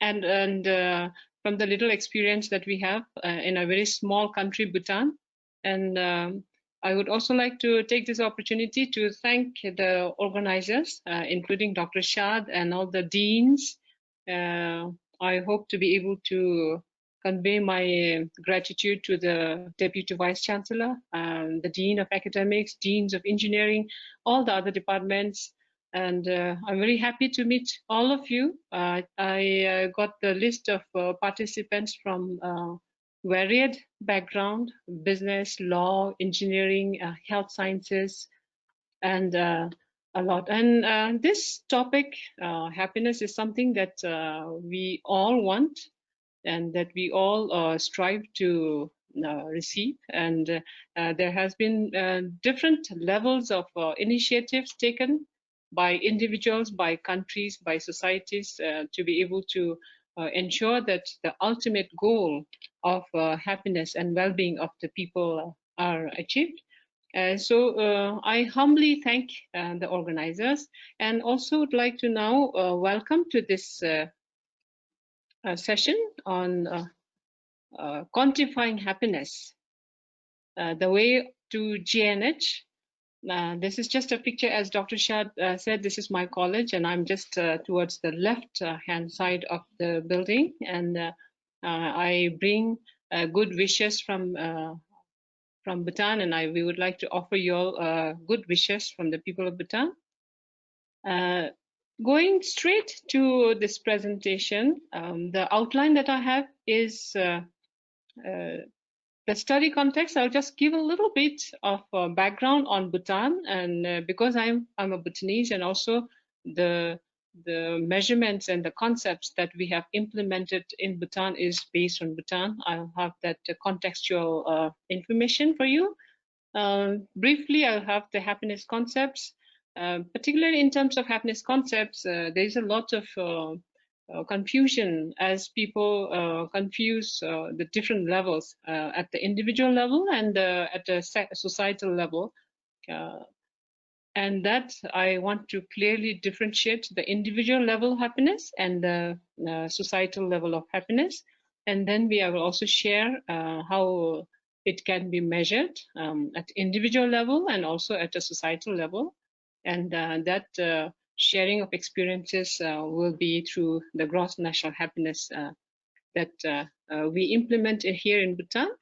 and from the little experience that we have in a very small country, Bhutan. And I would also like to take this opportunity to thank the organizers, including Dr. Shad and all the deans. I hope to be able to convey my gratitude to the Deputy Vice Chancellor, the Dean of Academics, Deans of Engineering, all the other departments. And I'm very happy to meet all of you. I got the list of participants from varied background: business, law, engineering, health sciences, and a lot. And this topic, happiness, is something that we all want and that we all strive to receive. And there has been different levels of initiatives taken by individuals, by countries, by societies to be able to ensure that the ultimate goal of happiness and well-being of the people are achieved. So I humbly thank the organizers, and also would like to now welcome to this session on quantifying happiness, the way to GNH. This is just a picture, as Dr. Shad said. This is my college, and I'm just towards the left hand side of the building, and I bring good wishes from Bhutan, and we would like to offer you all good wishes from the people of Bhutan. Going straight to this presentation, the outline that I have is the study context. I'll just give a little bit of background on Bhutan, and because I'm a Bhutanese, and also the measurements and the concepts that we have implemented in Bhutan is based on Bhutan. I'll have that contextual information for you. Briefly, I'll have the happiness concepts. Particularly in terms of happiness concepts, there's a lot of confusion as people confuse the different levels at the individual level and at the societal level. And that I want to clearly differentiate the individual level happiness and the societal level of happiness. And then I will also share how it can be measured at individual level and also at a societal level. And that sharing of experiences will be through the gross national happiness that we implement here in Bhutan.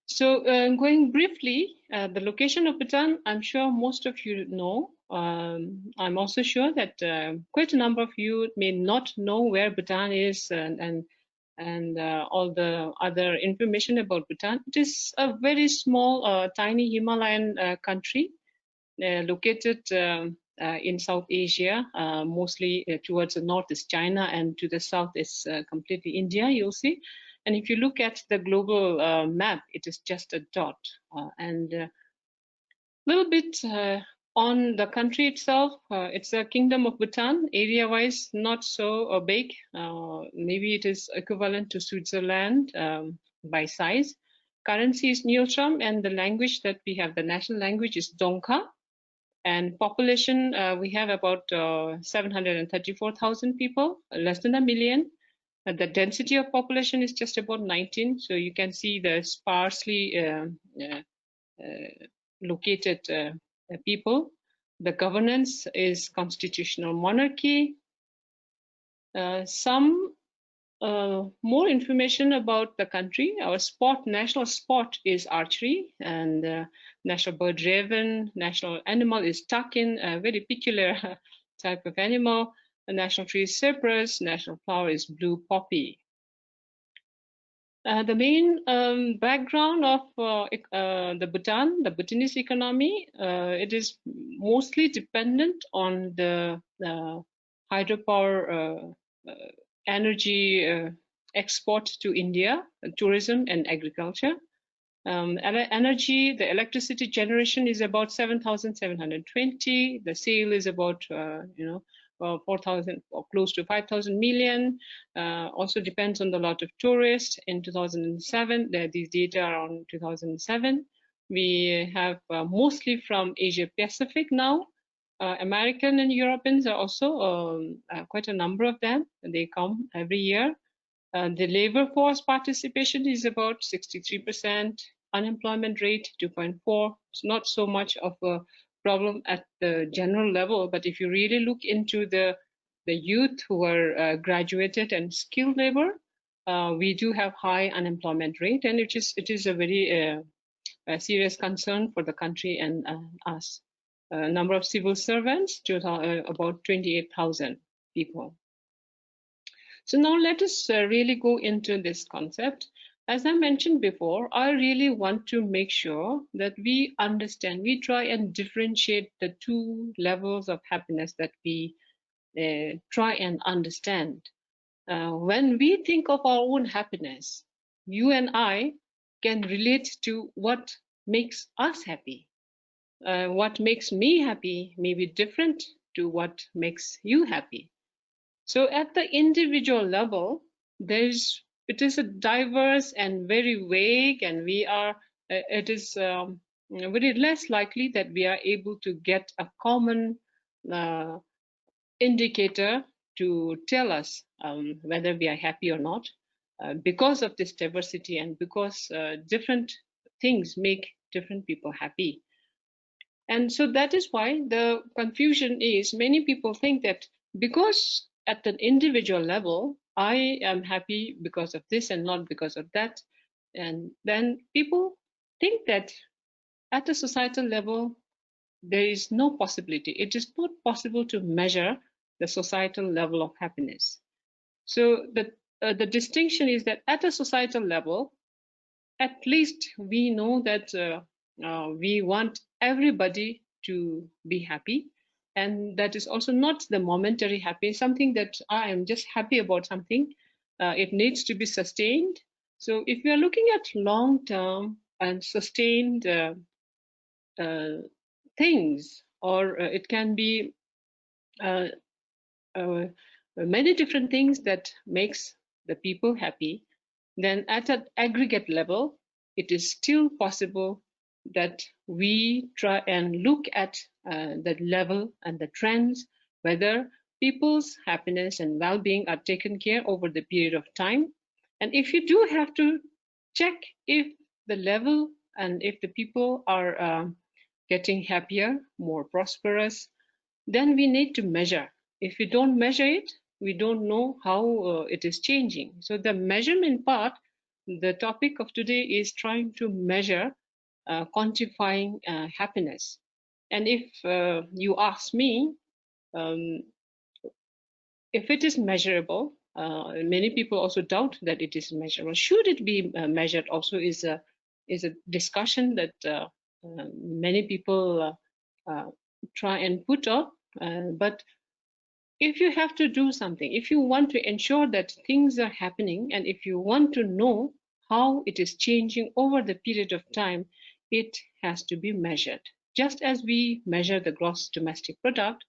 So going briefly, the location of Bhutan, I'm sure most of you know. I'm also sure that quite a number of you may not know where Bhutan is and all the other information about Bhutan. It is a very small, tiny Himalayan country located in South Asia, mostly towards the north is China, and to the south is completely India, you'll see. And if you look at the global map, it is just a dot. And a little bit on the country itself, it's a kingdom of Bhutan, area-wise not so big. Maybe it is equivalent to Switzerland by size. Currency is Neutrum, and the language that we have, the national language, is Dongkha. And population, we have about 734,000 people, less than a million. The density of population is just about 19. So you can see the sparsely located people. The governance is constitutional monarchy. Some more information about the country. Our national sport is archery, and national bird raven. National animal is takin, a very peculiar type of animal. The national tree is cypress. National flower is blue poppy. The main background of the Bhutanese economy, it is mostly dependent on the hydropower energy export to India, tourism and agriculture. Energy, the electricity generation is about 7,720. The sale is about 4,000 or close to 5,000 million. Also depends on the lot of tourists. In 2007, these data are on 2007. We have mostly from Asia Pacific now. American and Europeans are also quite a number of them. They come every year. The labor force participation is about 63%, unemployment rate 2.4. It's not so much of a problem at the general level, but if you really look into the youth who are graduated and skilled labor, we do have high unemployment rate, and it is a very serious concern for the country and us. Number of civil servants to about 28,000 people. So now let us really go into this concept. As I mentioned before, I really want to make sure that we understand, we try and differentiate the two levels of happiness that we try and understand. When we think of our own happiness, you and I can relate to what makes us happy. What makes me happy may be different to what makes you happy. So at the individual level, it is a diverse and very vague, and it is very less likely that we are able to get a common uh, indicator to tell us whether we are happy or not, because of this diversity and because different things make different people happy. And so that is why the confusion is many people think that because at an individual level, I am happy because of this and not because of that. And then people think that at a societal level, there is no possibility. It is not possible to measure the societal level of happiness. So the distinction is that at a societal level, at least we know that we want everybody to be happy, and that is also not the momentary happy, something that I am just happy about something. It needs to be sustained. So if we are looking at long term and sustained uh, things, or it can be uh, uh, many different things that makes the people happy, then at an aggregate level, it is still possible that we try and look at the level and the trends, whether people's happiness and well-being are taken care over the period of time. And if you do have to check if the level and if the people are getting happier, more prosperous, then we need to measure. If we don't measure it, we don't know how it is changing. So the measurement part, the topic of today is trying to measure, quantifying happiness. And if you ask me, um, if it is measurable, many people also doubt that it is measurable. Should it be measured? Also, is a discussion that many people try and put up. But if you have to do something, if you want to ensure that things are happening, and if you want to know how it is changing over the period of time, it has to be measured. Just as we measure the gross domestic product,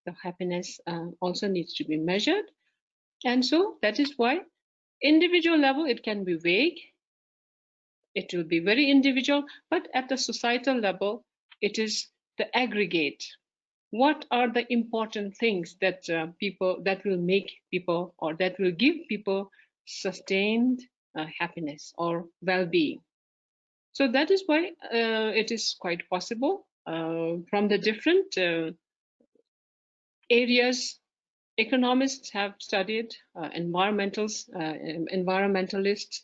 the happiness also needs to be measured. And so that is why individual level, it can be vague, it will be very individual, but at the societal level, it is the aggregate. What are the important things that people that will make people, or that will give people sustained happiness or well-being? So that is why it is quite possible from the different areas. Economists have studied, environmentalists,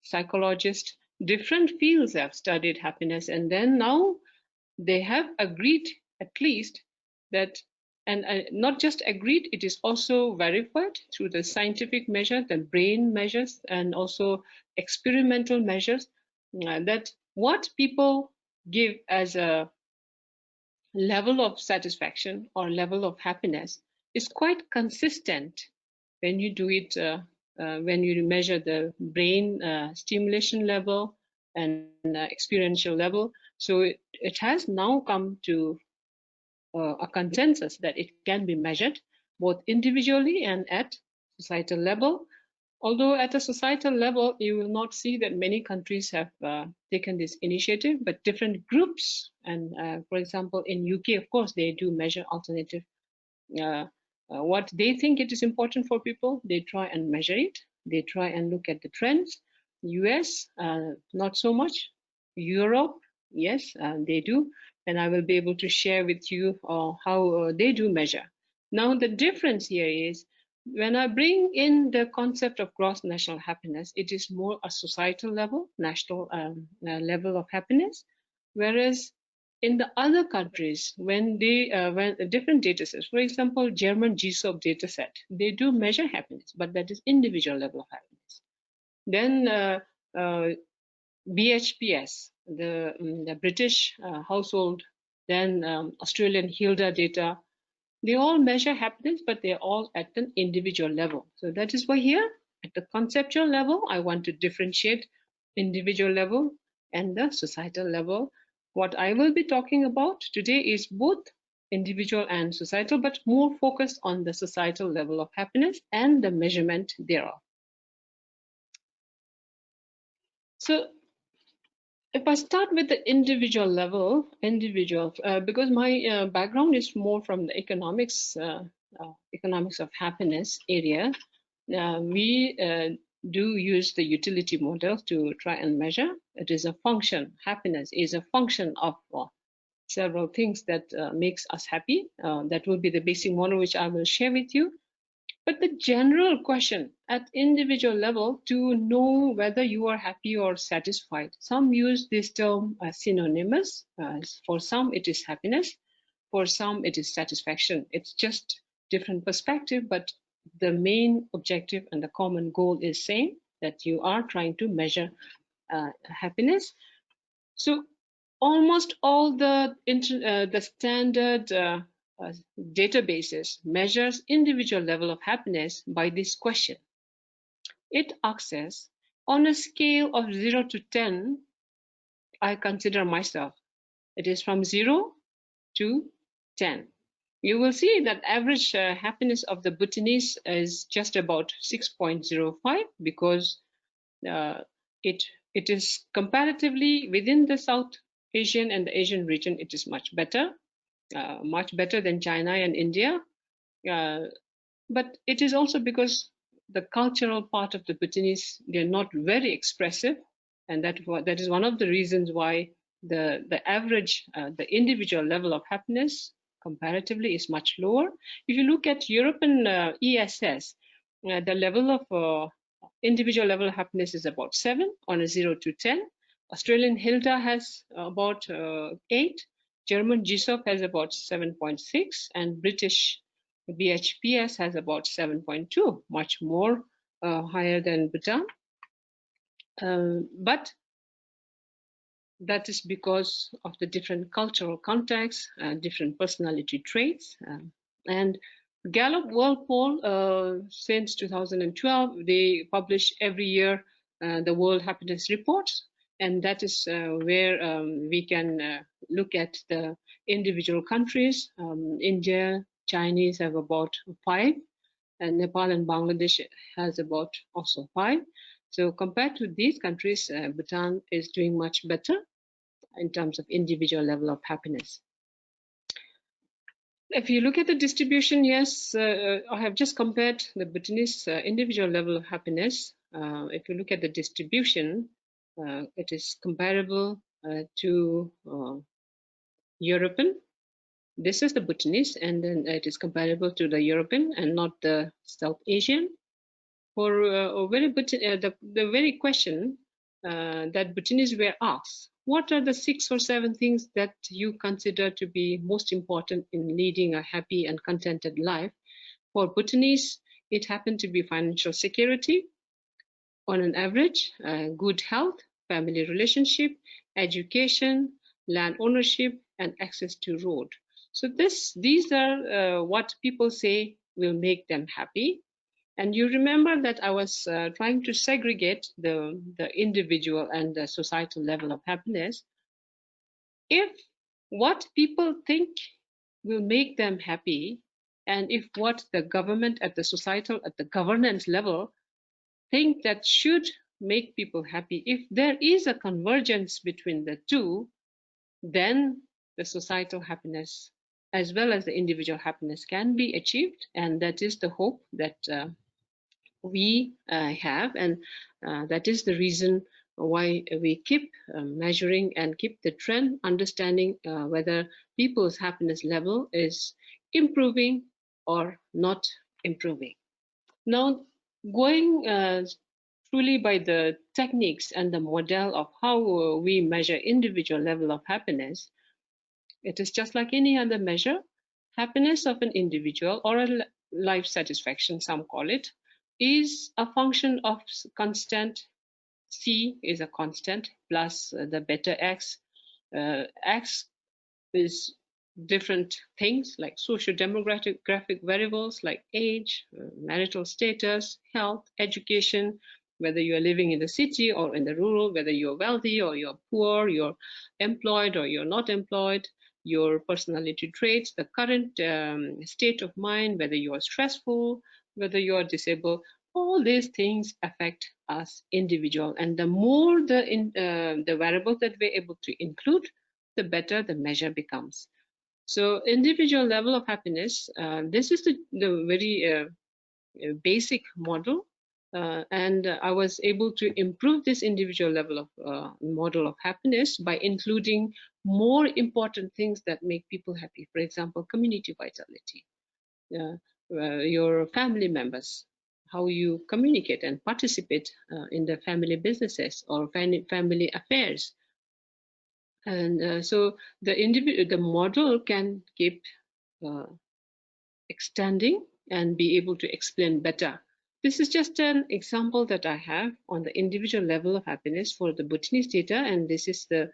psychologists, different fields have studied happiness, and then now they have agreed at least that, and not just agreed, it is also verified through the scientific measure, the brain measures, and also experimental measures, that what people give as a level of satisfaction or level of happiness is quite consistent when you do it, when you measure the brain stimulation level and experiential level. So it has now come to a consensus that it can be measured both individually and at societal level. Although at a societal level, you will not see that many countries have taken this initiative, but different groups, and for example, in UK, of course, they do measure alternative uh, what they think it is important for people. They try and measure it. They try and look at the trends. US, not so much. Europe, yes, they do. And I will be able to share with you how they do measure. Now, the difference here is when I bring in the concept of gross national happiness, it is more a societal level, national level of happiness, whereas in the other countries, when different data sets, for example, German GSOP data set, they do measure happiness, but that is individual level of happiness. Then BHPS, the British household, then Australian HILDA data, they all measure happiness, but they're all at an individual level. So that is why here, at the conceptual level, I want to differentiate individual level and the societal level. What I will be talking about today is both individual and societal, but more focused on the societal level of happiness and the measurement thereof. So if I start with the individual level, because my background is more from the economics of happiness area, we do use the utility model to try and measure. It is a function. Happiness is a function of several things that makes us happy. That will be the basic model which I will share with you. But the general question at individual level to know whether you are happy or satisfied. Some use this term as synonymous. For some, it is happiness. For some, it is satisfaction. It's just different perspective, but the main objective and the common goal is same, that you are trying to measure happiness. So almost all the standard databases measures individual level of happiness by this question. It asks on a scale of 0 to 10, I consider myself. It is from 0 to 10. You will see that average happiness of the Bhutanese is just about 6.05 because uh, it it is comparatively within the South Asian and the Asian region, it is much better than China and India. But it is also because the cultural part of the Bhutanese, they're not very expressive, and that is one of the reasons why the average, the individual level of happiness comparatively is much lower. If you look at European ESS, the level of individual level of happiness is about 7 on a 0 to 10. Australian HILDA has about 8. German GSOP has about 7.6, and British BHPS has about 7.2, much more higher than Bhutan. But that is because of the different cultural contexts, different personality traits. And Gallup World Poll, since 2012, they publish every year the World Happiness Reports, and that is where we can look at the individual countries. India, Chinese have about 5, and Nepal and Bangladesh has about also 5. So compared to these countries, Bhutan is doing much better in terms of individual level of happiness. If you look at the distribution, yes, I have just compared the Bhutanese individual level of happiness. If you look at the distribution, it is comparable to European. This is the Bhutanese, and then it is comparable to the European and not the South Asian. For the very question that Bhutanese were asked, what are the 6 or 7 things that you consider to be most important in leading a happy and contented life? For Bhutanese, it happened to be financial security on an average, good health, family relationship, education, land ownership, and access to road. So these are what people say will make them happy. And you remember that I was trying to segregate the individual and the societal level of happiness. If what people think will make them happy, and if what the government at the societal, at the governance level thing that should make people happy, if there is a convergence between the two, then the societal happiness as well as the individual happiness can be achieved. And that is the hope that we have. And that is the reason why we keep measuring and keep the trend, understanding whether people's happiness level is improving or not improving. Now, going truly by the techniques and the model of how we measure individual level of happiness, it is just like any other measure. Happiness of an individual, or a life satisfaction, some call it, is a function of constant. C is a constant plus the beta x. X is different things like socio-demographic variables like age, marital status, health, education, whether you are living in the city or in the rural, whether you're wealthy or you're poor, you're employed or you're not employed, your personality traits, the current state of mind, whether you are stressful, whether you are disabled. All these things affect us individual, and the more the variables that we're able to include, the better the measure becomes. So individual level of happiness, this is the very basic model. And I was able to improve this individual level of model of happiness by including more important things that make people happy. For example, community vitality, your family members, how you communicate and participate in the family businesses or family affairs. And so the model can keep uh, extending and be able to explain better. This is just an example that I have on the individual level of happiness for the Bhutanese data, and this is uh,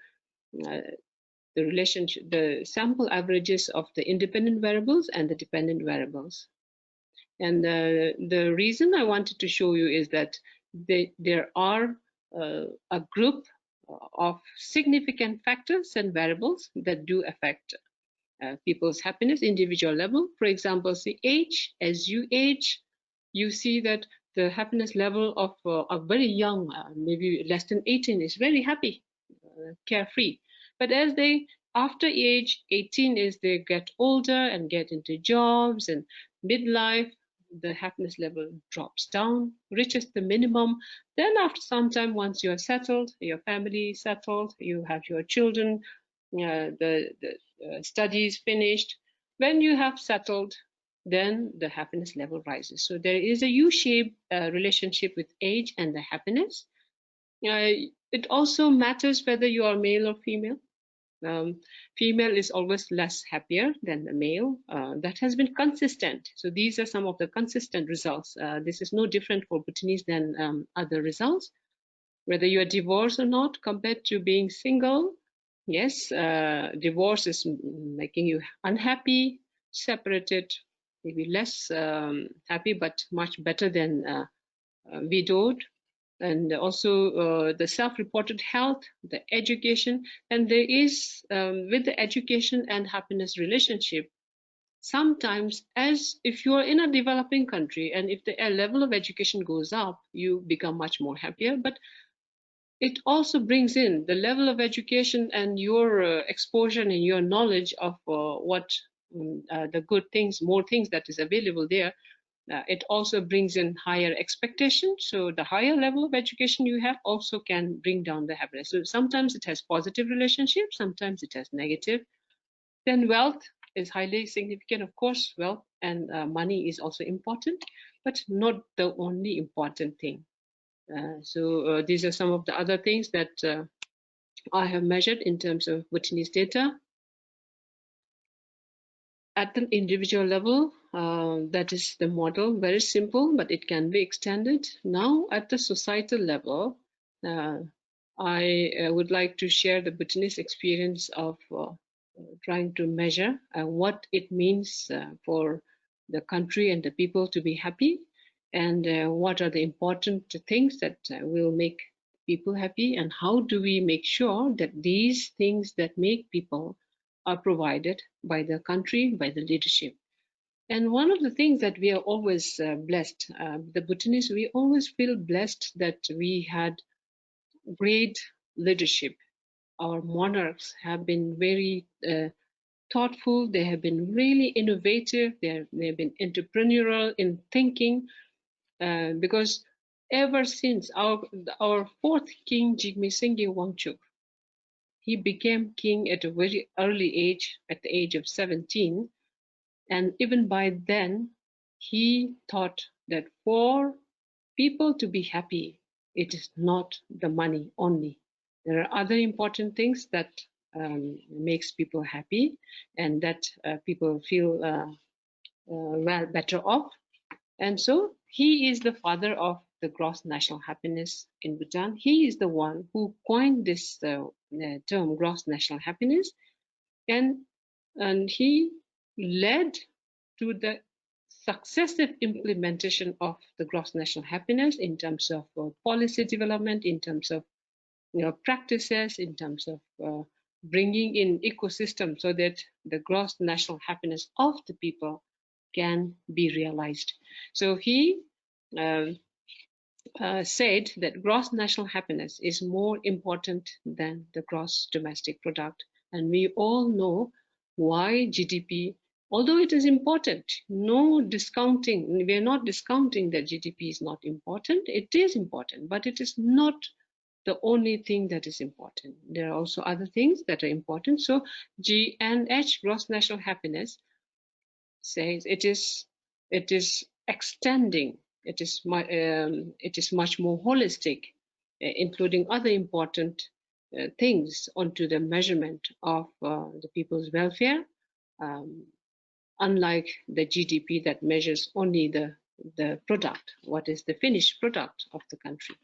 the relationship, the sample averages of the independent variables and the dependent variables. And the reason I wanted to show you is that there are a group of significant factors and variables that do affect people's happiness, individual level. For example, see age. As you age, you see that the happiness level of a very young, maybe less than 18, is very happy, carefree. But as they, after age 18, is they get older and get into jobs and midlife, the happiness level drops down, reaches the minimum. Then after some time, once you're settled, your family settled, you have your children, the studies finished, when you have settled, then the happiness level rises. So there is a U-shaped relationship with age and the happiness. It also matters whether you are male or female. Female is always less happier than the male. That has been consistent. So these are some of the consistent results. This is no different for Bhutanese than other results. Whether you are divorced or not, compared to being single, yes, divorce is making you unhappy, separated, maybe less happy, but much better than widowed. And also the self-reported health, the education, and there is with the education and happiness relationship, sometimes, as if you are in a developing country and if the level of education goes up, you become much more happier. But it also brings in the level of education and your exposure and your knowledge of what the good things, more things that is available there. It also brings in higher expectations. So the higher level of education you have also can bring down the happiness. So sometimes it has positive relationships, sometimes it has negative. Then wealth is highly significant. Of course, wealth and money is also important, but not the only important thing. So these are some of the other things that I have measured in terms of Bhutanese data. At the individual level, that is the model, very simple, but it can be extended. Now, at the societal level, I would like to share the Bhutanese experience of trying to measure what it means for the country and the people to be happy, and what are the important things that will make people happy, and how do we make sure that these things that make people are provided by the country, by the leadership. And one of the things that we are always blessed, the Bhutanese, we always feel blessed that we had great leadership. Our monarchs have been very thoughtful, they have been really innovative, they have been entrepreneurial in thinking, because ever since our fourth king, Jigme Singye Wangchuk, he became king at a very early age, at the age of 17. And even by then, he thought that for people to be happy, it is not the money only. There are other important things that makes people happy and that people feel well better off. And so he is the father of the gross national happiness in Bhutan. He is the one who coined this term gross national happiness, and he led to the successive implementation of the gross national happiness in terms of policy development, in terms of practices, in terms of bringing in ecosystem so that the gross national happiness of the people can be realized. So he um, said that gross national happiness is more important than the gross domestic product. And we all know why GDP, although it is important, no discounting, we are not discounting that GDP is not important. It is important, but it is not the only thing that is important. There are also other things that are important. So GNH, gross national happiness, says it is extending, it is much more holistic, including other important things onto the measurement of the people's welfare, um, unlike the GDP that measures only the product, what is the finished product of the country.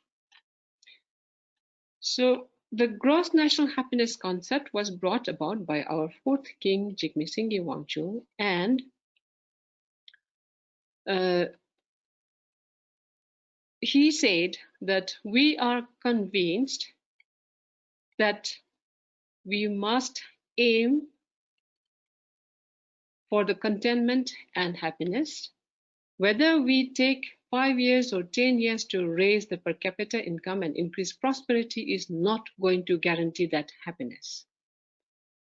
So the gross national happiness concept was brought about by our fourth king, Jigme Singye Wangchuck, and uh, he said that we are convinced that we must aim for the contentment and happiness. Whether we take 5 years or 10 years to raise the per capita income and increase prosperity is not going to guarantee that happiness,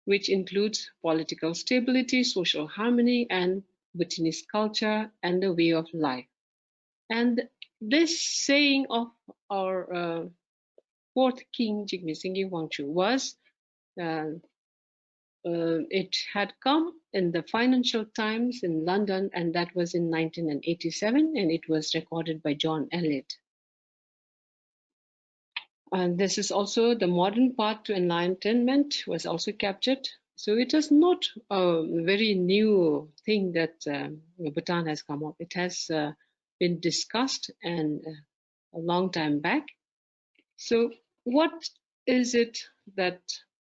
which includes political stability, social harmony, and Bhutanese culture and the way of life. And this saying of our fourth king, Jigme Singye Wangchuck, was uh, it had come in the Financial Times in London, and that was in 1987, and it was recorded by John Eliot. And this is also the modern path to enlightenment was also captured. So it is not a very new thing that Bhutan has come up. It has been discussed and a long time back. So what is it that,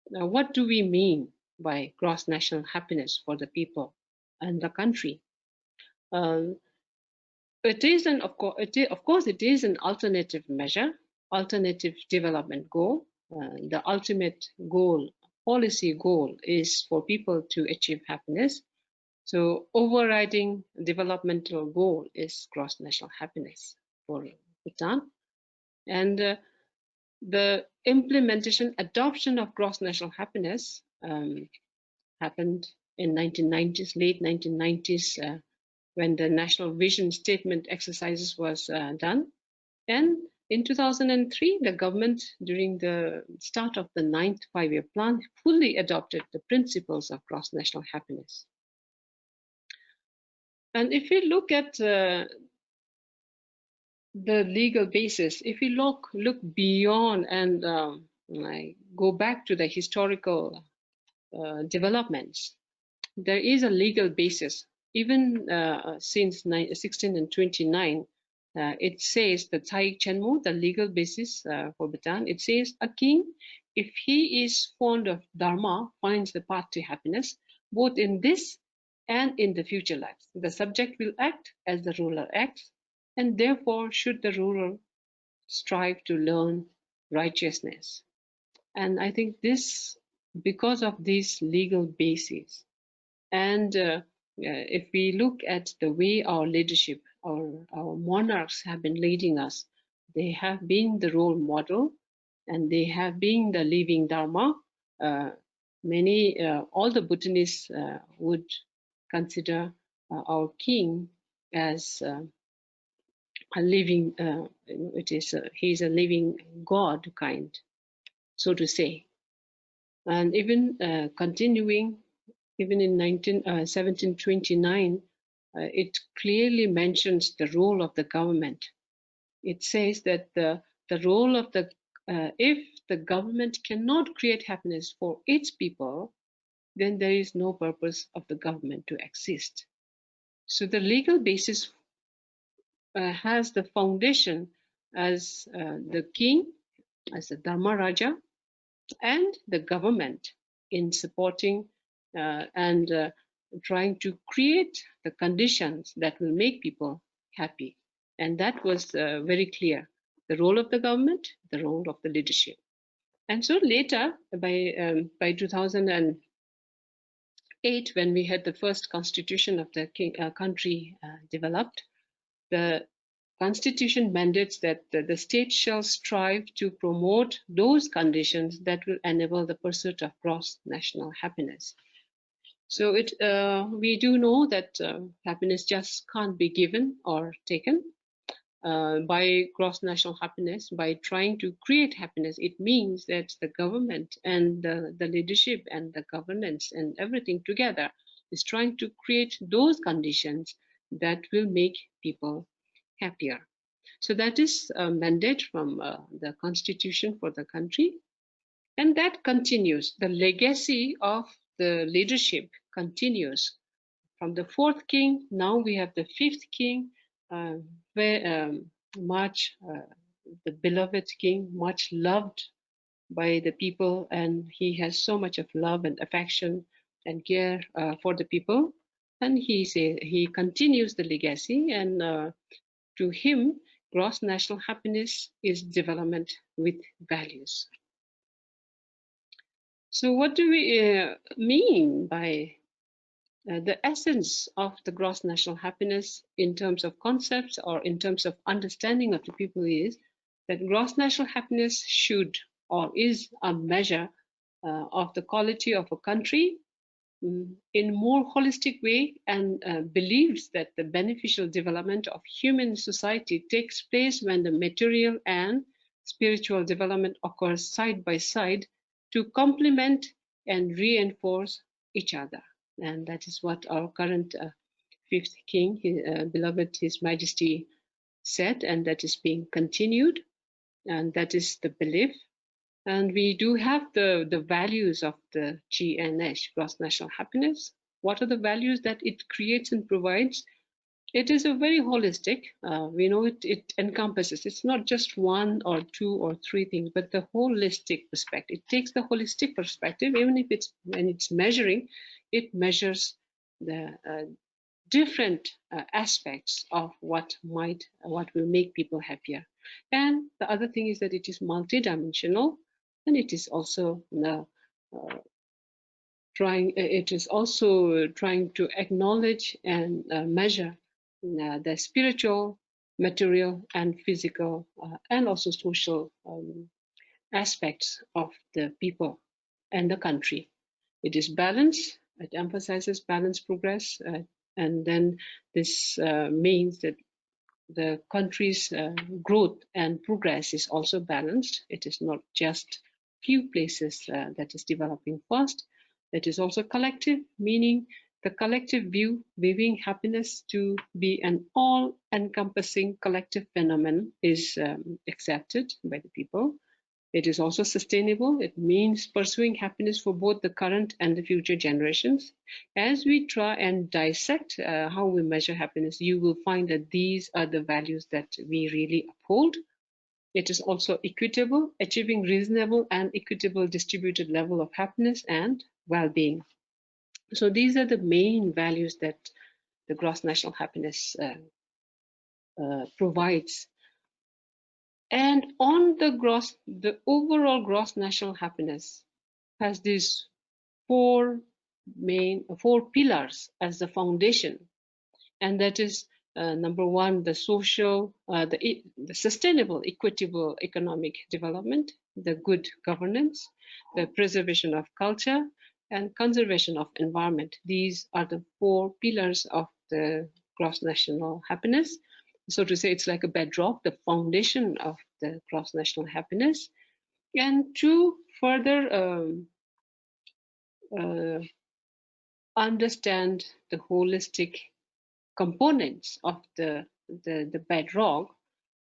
what do we mean by gross national happiness for the people and the country? Um, it is an, of course, it is an alternative measure, alternative development goal. The ultimate goal, policy goal, is for people to achieve happiness. So overriding developmental goal is gross national happiness for Bhutan. And the implementation, adoption of gross national happiness happened in 1990s, late 1990s, when the national vision statement exercises was done. And in 2003, the government, during the start of the ninth five-year plan, fully adopted the principles of gross national happiness. And if we look at the legal basis, if we look beyond and go back to the historical developments, there is a legal basis. Even since 1629, it says the Tsai Chenmo, the legal basis for Bhutan, it says a king, if he is fond of Dharma, finds the path to happiness, both in this and in the future lives. The subject will act as the ruler acts, and therefore should the ruler strive to learn righteousness. And I think this, because of this legal basis, and if we look at the way our leadership, our monarchs have been leading us, they have been the role model and they have been the living Dharma. Uh, all the Bhutanese would consider our king as a living, he's a living God kind, so to say. And even continuing, even in 1729, it clearly mentions the role of the government. It says that the role of if the government cannot create happiness for its people, then there is no purpose of the government to exist. So the legal basis has the foundation as the king, as the Dharma Raja, and the government in supporting and trying to create the conditions that will make people happy. And that was very clear. The role of the government, the role of the leadership. And so later, by 2008, when we had the first constitution of the country developed, the Constitution mandates that the state shall strive to promote those conditions that will enable the pursuit of gross national happiness. So we do know that happiness just can't be given or taken. By gross national happiness, by trying to create happiness, it means that the government and the leadership and the governance and everything together is trying to create those conditions that will make people happier. So that is a mandate from the constitution for the country. And that continues. The legacy of the leadership continues. From the fourth king, now we have the fifth king, where much the beloved king, much loved by the people, and he has so much of love and affection and care for the people. And he continues the legacy, and to him, gross national happiness is development with values. So, what do we mean by the essence of the gross national happiness in terms of concepts or in terms of understanding of the people is that gross national happiness should or is a measure of the quality of a country in more holistic way, and believes that the beneficial development of human society takes place when the material and spiritual development occurs side by side to complement and reinforce each other. And that is what our current fifth king, beloved His Majesty, said, and that is being continued, and that is the belief. And we do have the values of the GNH, gross national happiness. What are the values that it creates and provides? It is a very holistic. We know it encompasses. It's not just one or two or three things, but the holistic perspective. It takes the holistic perspective, even if when it's measuring, it measures the different aspects of what will make people happier. And the other thing is that it is multidimensional, and it is also trying to acknowledge and measure the spiritual, material, and physical, and also social aspects of the people and the country. It is balanced. It emphasizes balanced progress, and then this means that the country's growth and progress is also balanced. It is not just few places that is developing fast. It is also collective, meaning the collective view, viewing happiness to be an all-encompassing collective phenomenon, is accepted by the people. It is also sustainable. It means pursuing happiness for both the current and the future generations. As we try and dissect how we measure happiness, you will find that these are the values that we really uphold. It is also equitable, achieving reasonable and equitable distributed level of happiness and well-being. So these are the main values that the gross national happiness provides. And on the overall gross national happiness has these four four pillars as the foundation, and that is number one, the social, the sustainable, equitable economic development, the good governance, the preservation of culture, and conservation of environment. These are the four pillars of the gross national happiness. So to say, it's like a bedrock, the foundation of the gross national happiness. And to further uh, understand the holistic components of the bedrock,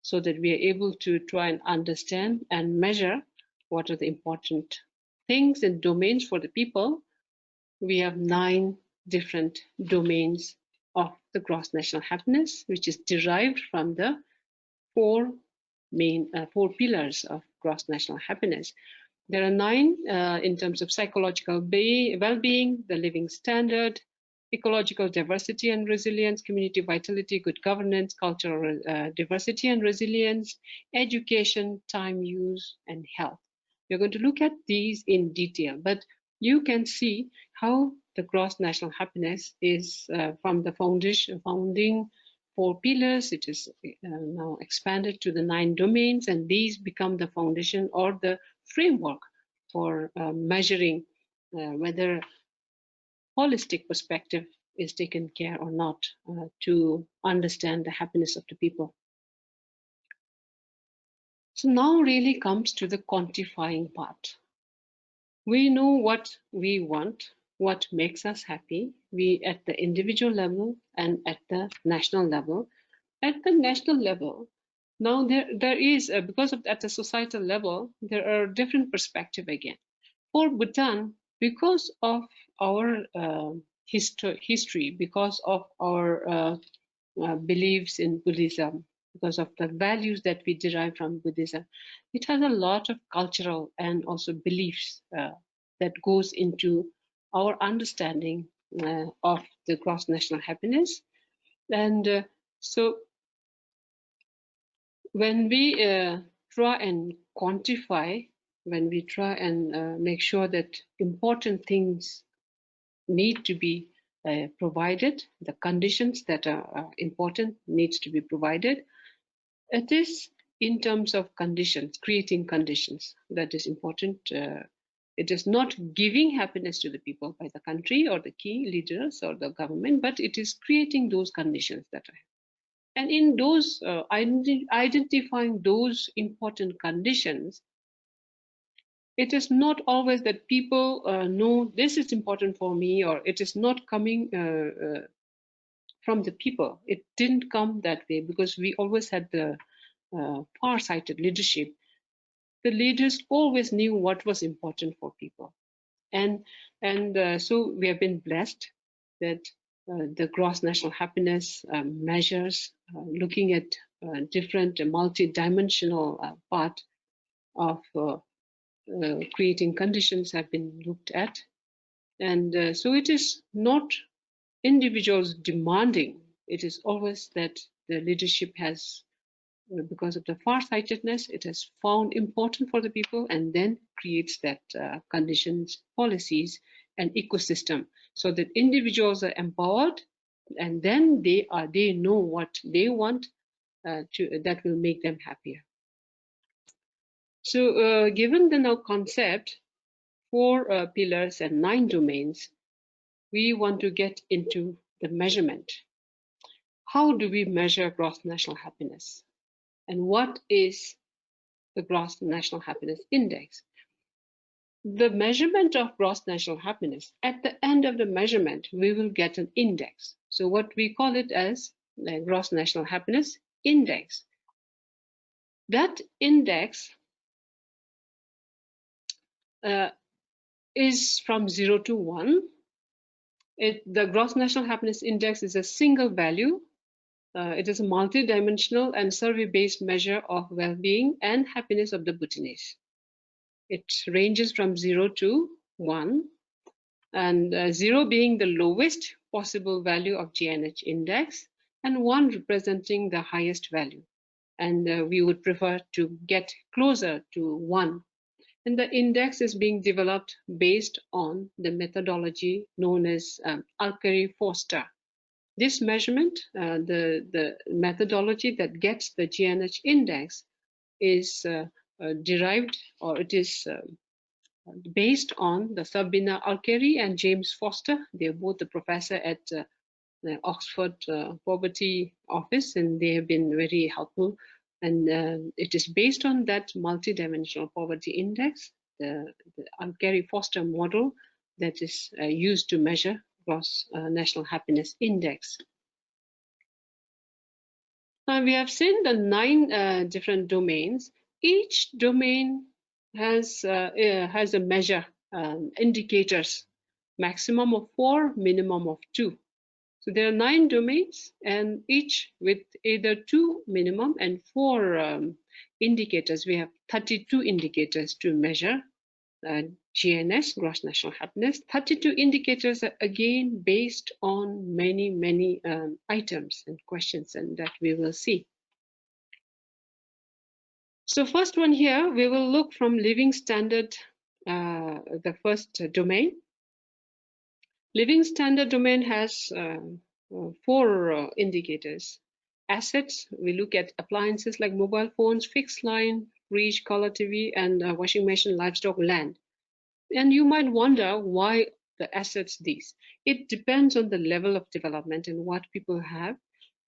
so that we are able to try and understand and measure what are the important things and domains for the people. We have 9 different domains of the gross national happiness, which is derived from the four four pillars of gross national happiness. There are 9 in terms of psychological well-being, the living standard, ecological diversity and resilience, community vitality, good governance, cultural diversity and resilience, education, time use, and health. We're going to look at these in detail, but you can see how the gross national happiness is from the founding 4 pillars. It is now expanded to the 9 domains, and these become the foundation or the framework for measuring whether holistic perspective is taken care or not to understand the happiness of the people. So now really comes to the quantifying part. We know what we want, what makes us happy, we at the individual level and at the national level. At the national level, now there is, because of at the societal level, there are different perspectives again. For Bhutan, because of our history, because of our beliefs in Buddhism, because of the values that we derive from Buddhism, it has a lot of cultural and also beliefs that goes into our understanding of the gross national happiness. And so when we try and quantify, when we try and make sure that important things need to be provided, the conditions that are important needs to be provided, it is in terms of conditions, creating conditions that is important. It is not giving happiness to the people by the country or the key leaders or the government, but it is creating those conditions that are. And in those identifying those important conditions, it is not always that people know this is important for me, or it is not coming from the people. It didn't come that way because we always had the far-sighted leadership. The leaders always knew what was important for people, and so we have been blessed that the gross national happiness measures, looking at different multi-dimensional part of creating conditions have been looked at. And so it is not individuals demanding, it is always that the leadership has, because of the far-sightedness, it has found important for the people and then creates that conditions, policies, and ecosystem so that individuals are empowered, and then they know what they want that will make them happier. So given the now concept, 4 pillars and 9 domains, we want to get into the measurement. How do we measure gross national happiness? And what is the gross national happiness index? The measurement of gross national happiness, at the end of the measurement, we will get an index. So what we call it as the gross national happiness index. That index is from 0 to 1. The gross national happiness index is a single value. It is a multi-dimensional and survey-based measure of well-being and happiness of the Bhutanese. It ranges from 0 to 1, and 0 being the lowest possible value of GNH index, and 1 representing the highest value. And we would prefer to get closer to 1. And the index is being developed based on the methodology known as Alkari-Foster. This measurement, the methodology that gets the GNH index, is derived, or it is based on the Sabina Alkari and James Foster. They're both the professor at the Oxford Poverty Office, and they have been very helpful. And it is based on that multidimensional poverty index, the Alkari-Foster model, that is used to measure gross national happiness index. We have seen the 9 different domains. Each domain has a measure, indicators, maximum of 4, minimum of 2. So there are 9 domains, and each with either 2 minimum and 4 indicators. We have 32 indicators to measure GNS, gross national happiness. 32 indicators are again based on many items and questions, and that we will see. So first one here, we will look from living standard, the first domain. Living standard domain has 4 indicators. Assets, we look at appliances like mobile phones, fixed line, fridge, color TV, and washing machine, livestock, land. And you might wonder why the assets these. It depends on the level of development and what people have.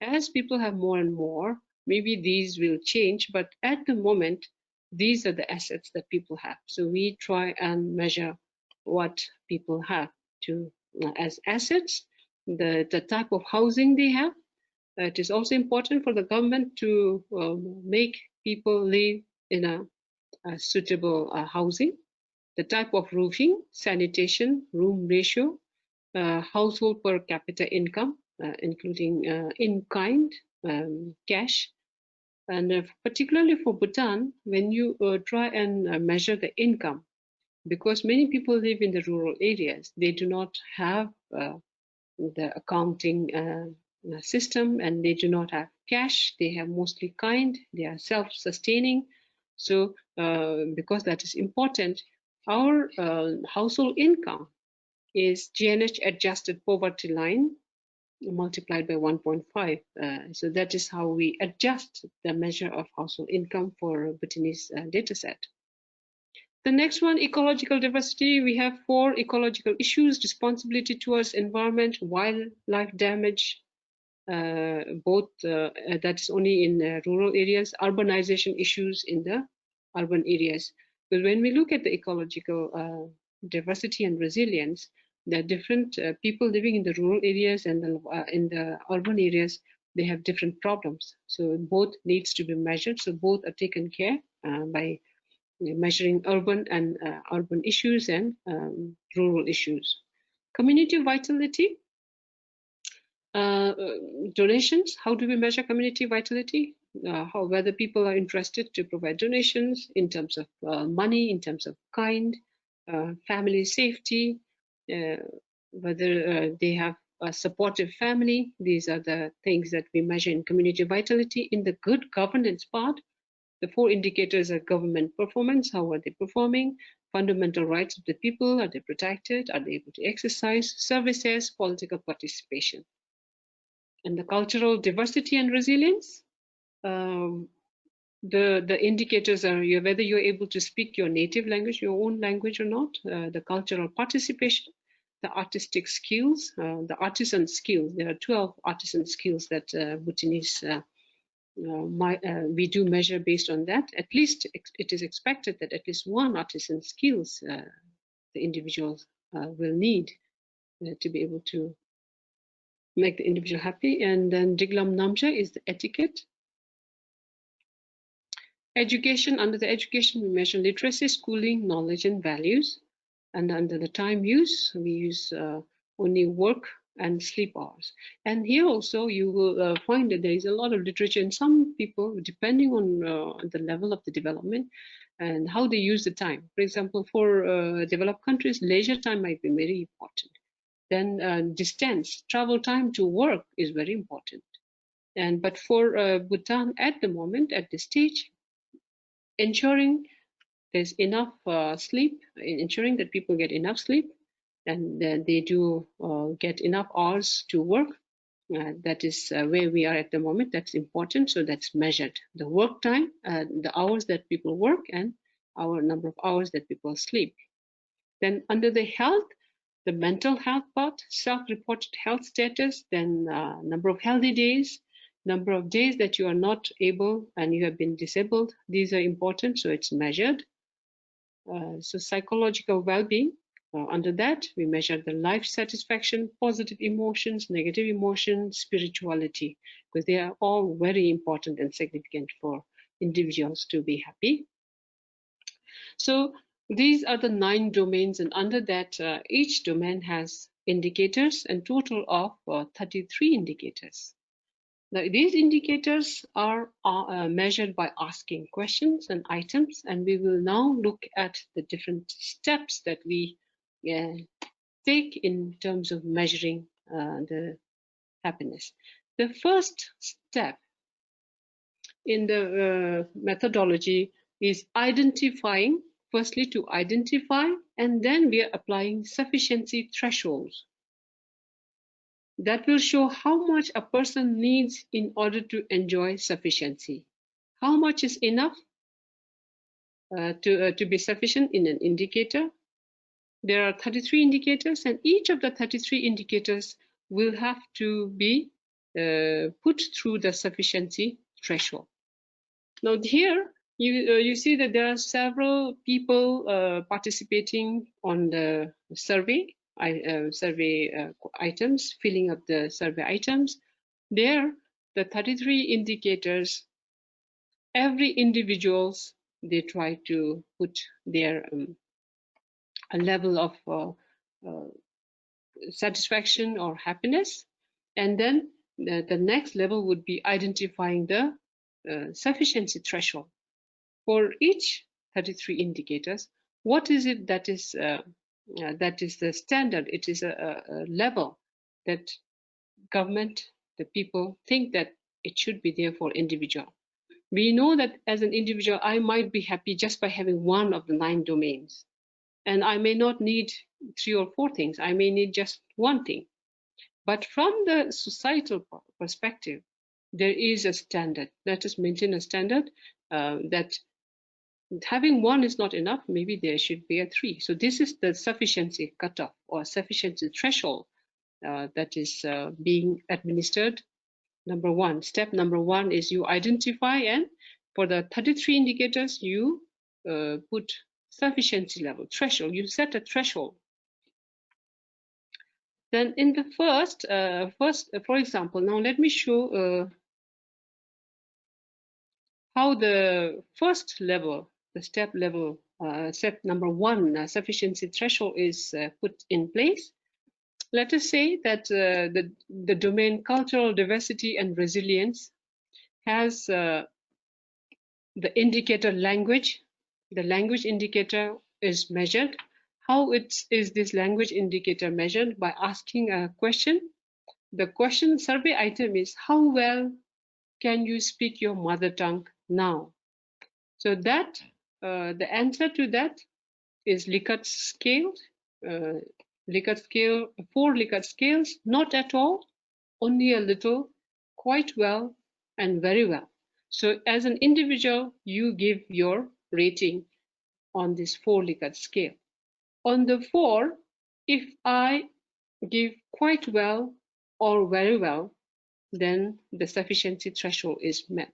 As people have more and more, maybe these will change, but at the moment, these are the assets that people have. So we try and measure what people have to as assets, the type of housing they have. It is also important for the government to make people live in a suitable housing, the type of roofing, sanitation, room ratio, household per capita income, including in kind, cash. And particularly for Bhutan, when you try and measure the income, because many people live in the rural areas, they do not have the accounting system, and they do not have cash. They have mostly kind, they are self-sustaining. So because that is important, our household income is GNH adjusted poverty line multiplied by 1.5. So that is how we adjust the measure of household income for Bhutanese data set. The next one, ecological diversity. We have 4 ecological issues: responsibility towards environment, wildlife damage, both that is only in rural areas, urbanization issues in the urban areas. But when we look at the ecological diversity and resilience, the different people living in the rural areas and in the urban areas, they have different problems. So both needs to be measured. So both are taken care by measuring urban and urban issues and rural issues. Community vitality. Donations, how do we measure community vitality? Whether people are interested to provide donations in terms of money, in terms of kind, family safety, whether they have a supportive family. These are the things that we measure in community vitality. In the good governance part, the 4 indicators are government performance, how are they performing, fundamental rights of the people, are they protected, are they able to exercise, services, political participation. And the cultural diversity and resilience, the indicators are whether you're able to speak your native language, your own language or not, the cultural participation, the artistic skills, the artisan skills. There are 12 artisan skills that Bhutanese we do measure based on that. At least it is expected that at least 1 artisan skills the individuals will need to be able to make the individual happy. And then Diglam Namja is the etiquette. Education, under the education, we measure literacy, schooling, knowledge, and values. And under the time use, we use only work and sleep hours. And here also you will find that there is a lot of literature, and some people, depending on the level of the development and how they use the time. For example, for developed countries, leisure time might be very important. Then distance, travel time to work is very important. But for Bhutan at the moment, at this stage, ensuring there's enough sleep, ensuring that people get enough sleep, and they do get enough hours to work. That is where we are at the moment. That's important. So that's measured. The work time, the hours that people work, and our number of hours that people sleep. Then under the health, the mental health part, self-reported health status, then number of healthy days, number of days that you are not able and you have been disabled. These are important, so it's measured. So psychological well-being, under that we measure the life satisfaction, positive emotions, negative emotions, spirituality, because they are all very important and significant for individuals to be happy. So these are the 9 domains, and under that each domain has indicators, and total of 33 indicators. Now, these indicators are measured by asking questions and items, and we will now look at the different steps that we take in terms of measuring the happiness. The first step in the methodology is identifying, firstly to identify, and then we are applying sufficiency thresholds. That will show how much a person needs in order to enjoy sufficiency. How much is enough to be sufficient in an indicator? There are 33 indicators, and each of the 33 indicators will have to be put through the sufficiency threshold. Now here you see that there are several people participating on the survey. Items, filling up the survey items. There, the 33 indicators, every individuals, they try to put their a level of satisfaction or happiness. And then the next level would be identifying the sufficiency threshold. For each 33 indicators, what is it that is the standard? It is a level that government, the people think that it should be there for individual. We know that as an individual, I might be happy just by having one of the 9 domains. And I may not need 3 or 4 things. I may need just one thing. But from the societal perspective, there is a standard. Let us maintain a standard that having one is not enough. Maybe there should be a 3. So this is the sufficiency cutoff or sufficiency threshold that is being administered. Number 1, step number 1 is you identify, and for the 33 indicators, you put sufficiency level, threshold. You set a threshold. Then in the first, for example, now let me show how the first level, the step level, step number 1, sufficiency threshold is put in place. Let us say that the domain cultural diversity and resilience has the indicator language. The language indicator is measured. How is this language indicator measured? By asking a question. The question survey item is, how well can you speak your mother tongue now? So that the answer to that is Likert scale. Likert scale, 4 Likert scales, not at all, only a little, quite well, and very well. So as an individual, you give your rating on this 4 Likert scale. On the 4, if I give quite well or very well, then the sufficiency threshold is met.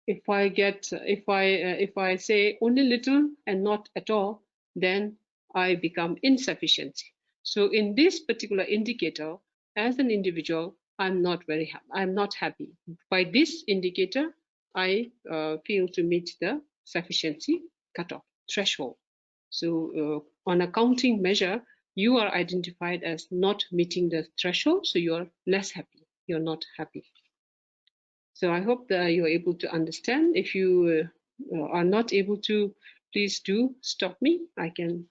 If I say only little and not at all, then I become insufficient. So in this particular indicator, as an individual, I'm not happy. By this indicator, I fail to meet the sufficiency cutoff threshold. So on a counting measure, you are identified as not meeting the threshold, so you're less happy. You're not happy. So I hope that you're able to understand. If you are not able to, please do stop me. I can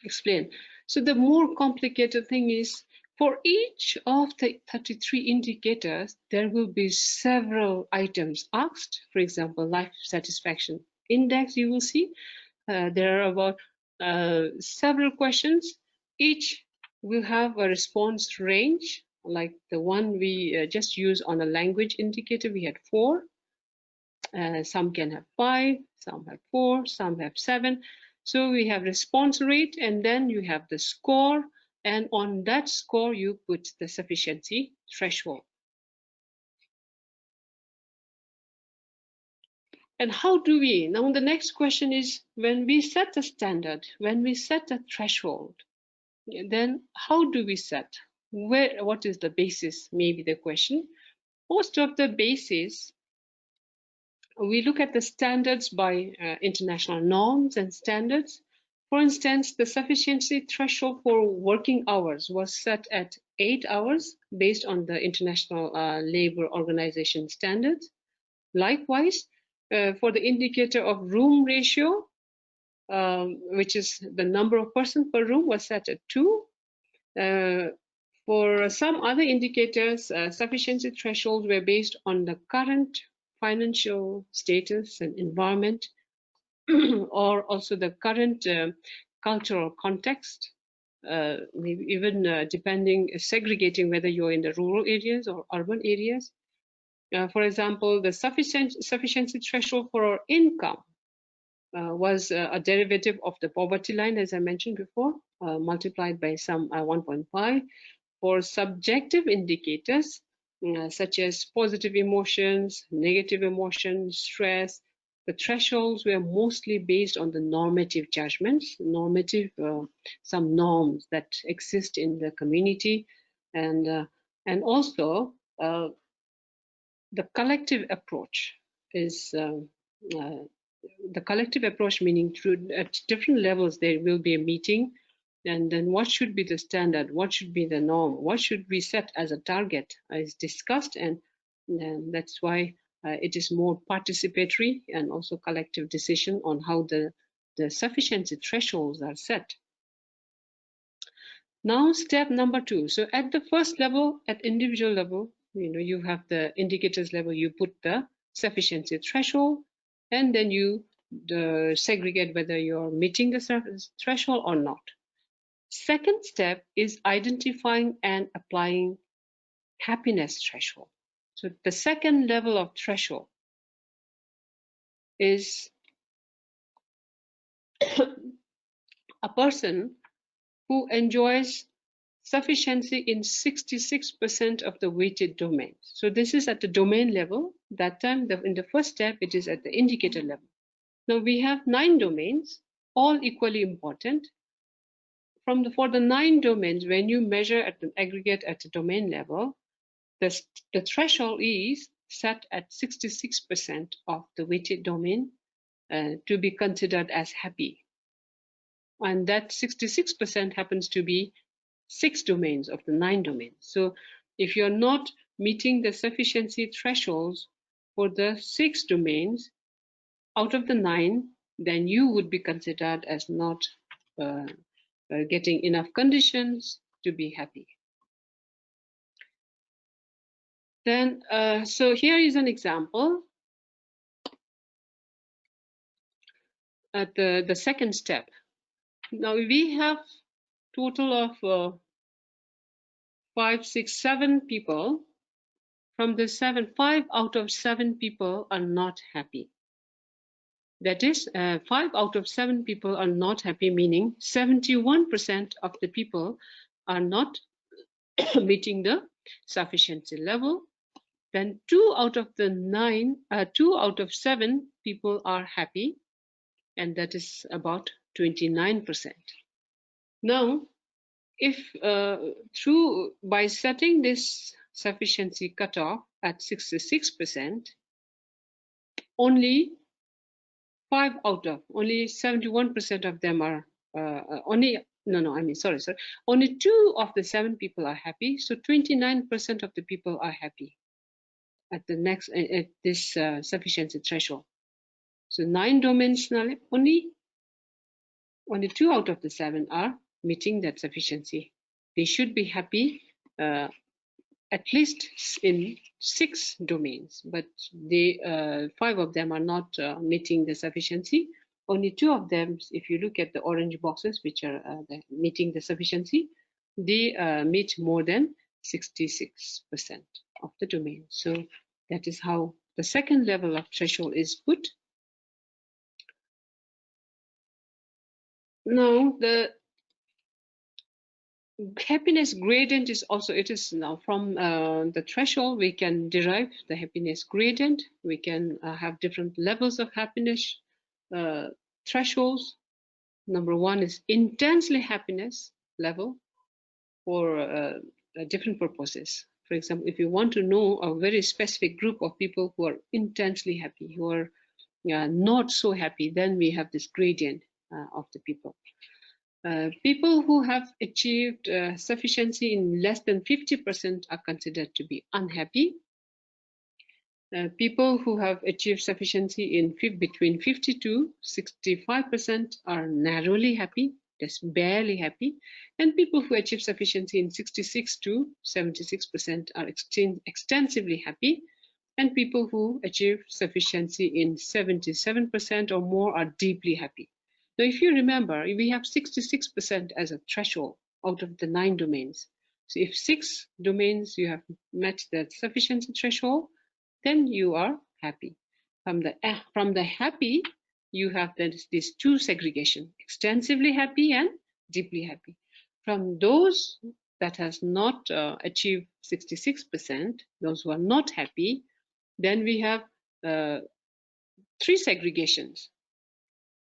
explain. So the more complicated thing is, for each of the 33 indicators, there will be several items asked. For example, life satisfaction. index, you will see there are about several questions. Each will have a response range, like the one we just used on a language indicator. We had 4. Some can have 5, some have 4, some have 7. So we have response rate, and then you have the score, and on that score you put the sufficiency threshold. And how do we? Now the next question is, when we set a standard, when we set a threshold, then how do we set? What is the basis? Maybe the question. Most of the basis, we look at the standards by international norms and standards. For instance, the sufficiency threshold for working hours was set at 8 hours based on the International Labour Organization standards. Likewise, for the indicator of room ratio, which is the number of persons per room, was set at 2. For some other indicators, sufficiency thresholds were based on the current financial status and environment, or also the current cultural context, maybe even segregating whether you're in the rural areas or urban areas. For example, the sufficiency threshold for our income was a derivative of the poverty line, as I mentioned before, multiplied by some 1.5. For subjective indicators, such as positive emotions, negative emotions, stress, the thresholds were mostly based on the normative judgments, some norms that exist in the community, and also the collective approach is the collective approach, meaning at different levels there will be a meeting, and then what should be the standard, what should be the norm, what should we set as a target is discussed, and that's why it is more participatory and also collective decision on how the sufficiency thresholds are set. Now step number 2. So at the first level, at individual level, you have the indicators level, you put the sufficiency threshold, and then you segregate whether you're meeting the threshold or not. Second step is identifying and applying happiness threshold. So the second level of threshold is a person who enjoys sufficiency in 66% of the weighted domains. So this is at the domain level. That time, in the first step, it is at the indicator level. Now we have 9 domains, all equally important. For the 9 domains, when you measure at the aggregate at the domain level, the threshold is set at 66% of the weighted domain to be considered as happy. And that 66% happens to be 6 domains of the 9 domains. So if you're not meeting the sufficiency thresholds for the 6 domains out of the 9, then you would be considered as not getting enough conditions to be happy. Then, so here is an example at the second step. Now we have total of 5, 6, 7 people. From the 7, 5 out of 7 people are not happy. That is, 5 out of 7 people are not happy, meaning 71% of the people are not meeting the sufficiency level. Then 2 out of 7 people are happy, and that is about 29%. Now, if by setting this sufficiency cutoff at 66%, only 71% of them are only 2 of the 7 people are happy. So 29% of the people are happy at this sufficiency threshold. So 9 domains, only 2 out of the 7 are meeting that sufficiency. They should be happy at least in 6 domains, but the 5 of them are not meeting the sufficiency. Only 2 of them, if you look at the orange boxes, which are meeting the sufficiency, they meet more than 66% of the domain. So that is how the second level of threshold is put. Now the happiness gradient is also, it is now from the threshold we can derive the happiness gradient. We can have different levels of happiness thresholds. Number 1 is intensely happiness level for different purposes. For example, if you want to know a very specific group of people who are intensely happy, who are not so happy, then we have this gradient of the people. People who have achieved sufficiency in less than 50% are considered to be unhappy. People who have achieved sufficiency in between 50 to 65% are narrowly happy, just barely happy. And people who achieve sufficiency in 66 to 76% are extensively happy. And people who achieve sufficiency in 77% or more are deeply happy. Now, if you remember, we have 66% as a threshold out of the 9 domains. So if 6 domains you have met the sufficiency threshold, then you are happy. From the happy, you have these 2 segregation, extensively happy and deeply happy. From those that has not achieved 66%, those who are not happy, then we have 3 segregations.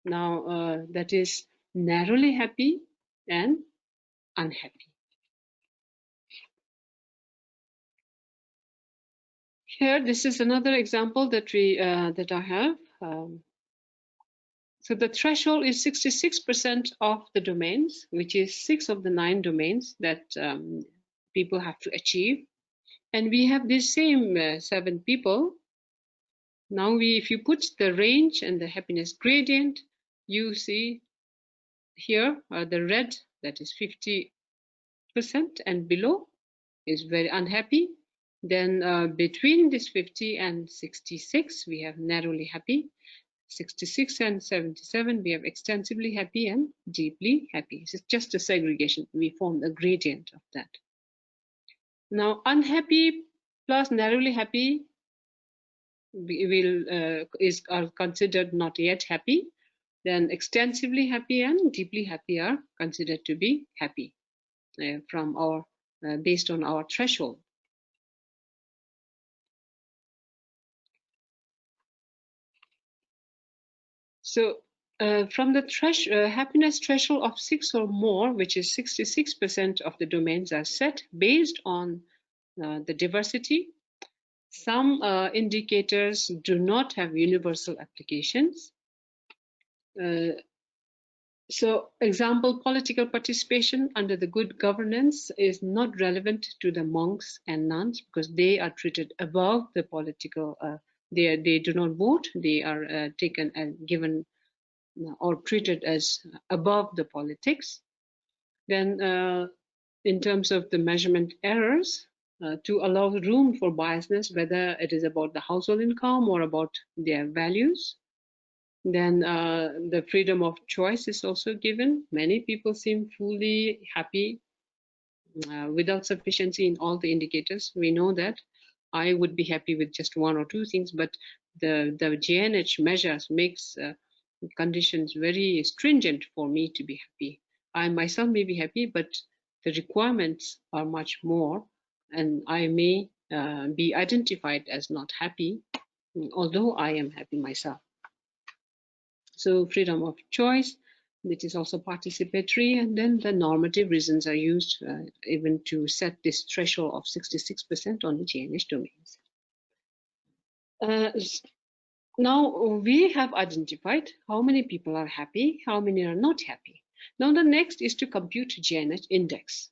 Now that is narrowly happy and unhappy. Here, this is another example that I have. So the threshold is 66% of the domains, which is 6 of the 9 domains that people have to achieve. And we have these same 7 people. Now if you put the range and the happiness gradient, you see here the red, that is 50% and below is very unhappy. Then between this 50 and 66, we have narrowly happy. 66 and 77, we have extensively happy and deeply happy. It's just a segregation. We form a gradient of that. Now, unhappy plus narrowly happy are considered not yet happy. Then extensively happy and deeply happy are considered to be happy from our based on our threshold. So from the happiness threshold of 6 or more, which is 66% of the domains are set based on the diversity. Some indicators do not have universal applications. So example, political participation under the good governance is not relevant to the monks and nuns because they are treated above the political, they do not vote, they are taken and given or treated as above the politics. Then in terms of the measurement errors, to allow room for biasness, whether it is about the household income or about their values. Then the freedom of choice is also given. Many people seem fully happy without sufficiency in all the indicators. We know that I would be happy with just 1 or 2 things, but the GNH measures makes conditions very stringent for me to be happy. I myself may be happy, but the requirements are much more, and I may be identified as not happy, although I am happy myself. So freedom of choice, which is also participatory, and then the normative reasons are used even to set this threshold of 66% on the GNH domains. Now we have identified how many people are happy, how many are not happy. Now the next is to compute GNH index.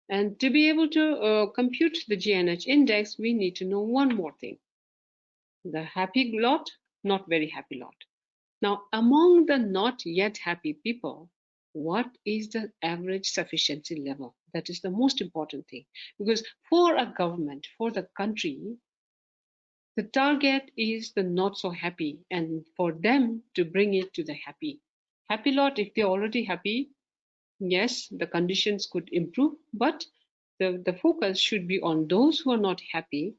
And to be able to compute the GNH index, we need to know one more thing. The happy lot, not very happy lot. Now, among the not yet happy people, what is the average sufficiency level? That is the most important thing. Because for a government, for the country, the target is the not so happy, and for them to bring it to the happy. Happy lot, if they're already happy, yes, the conditions could improve, but the focus should be on those who are not happy.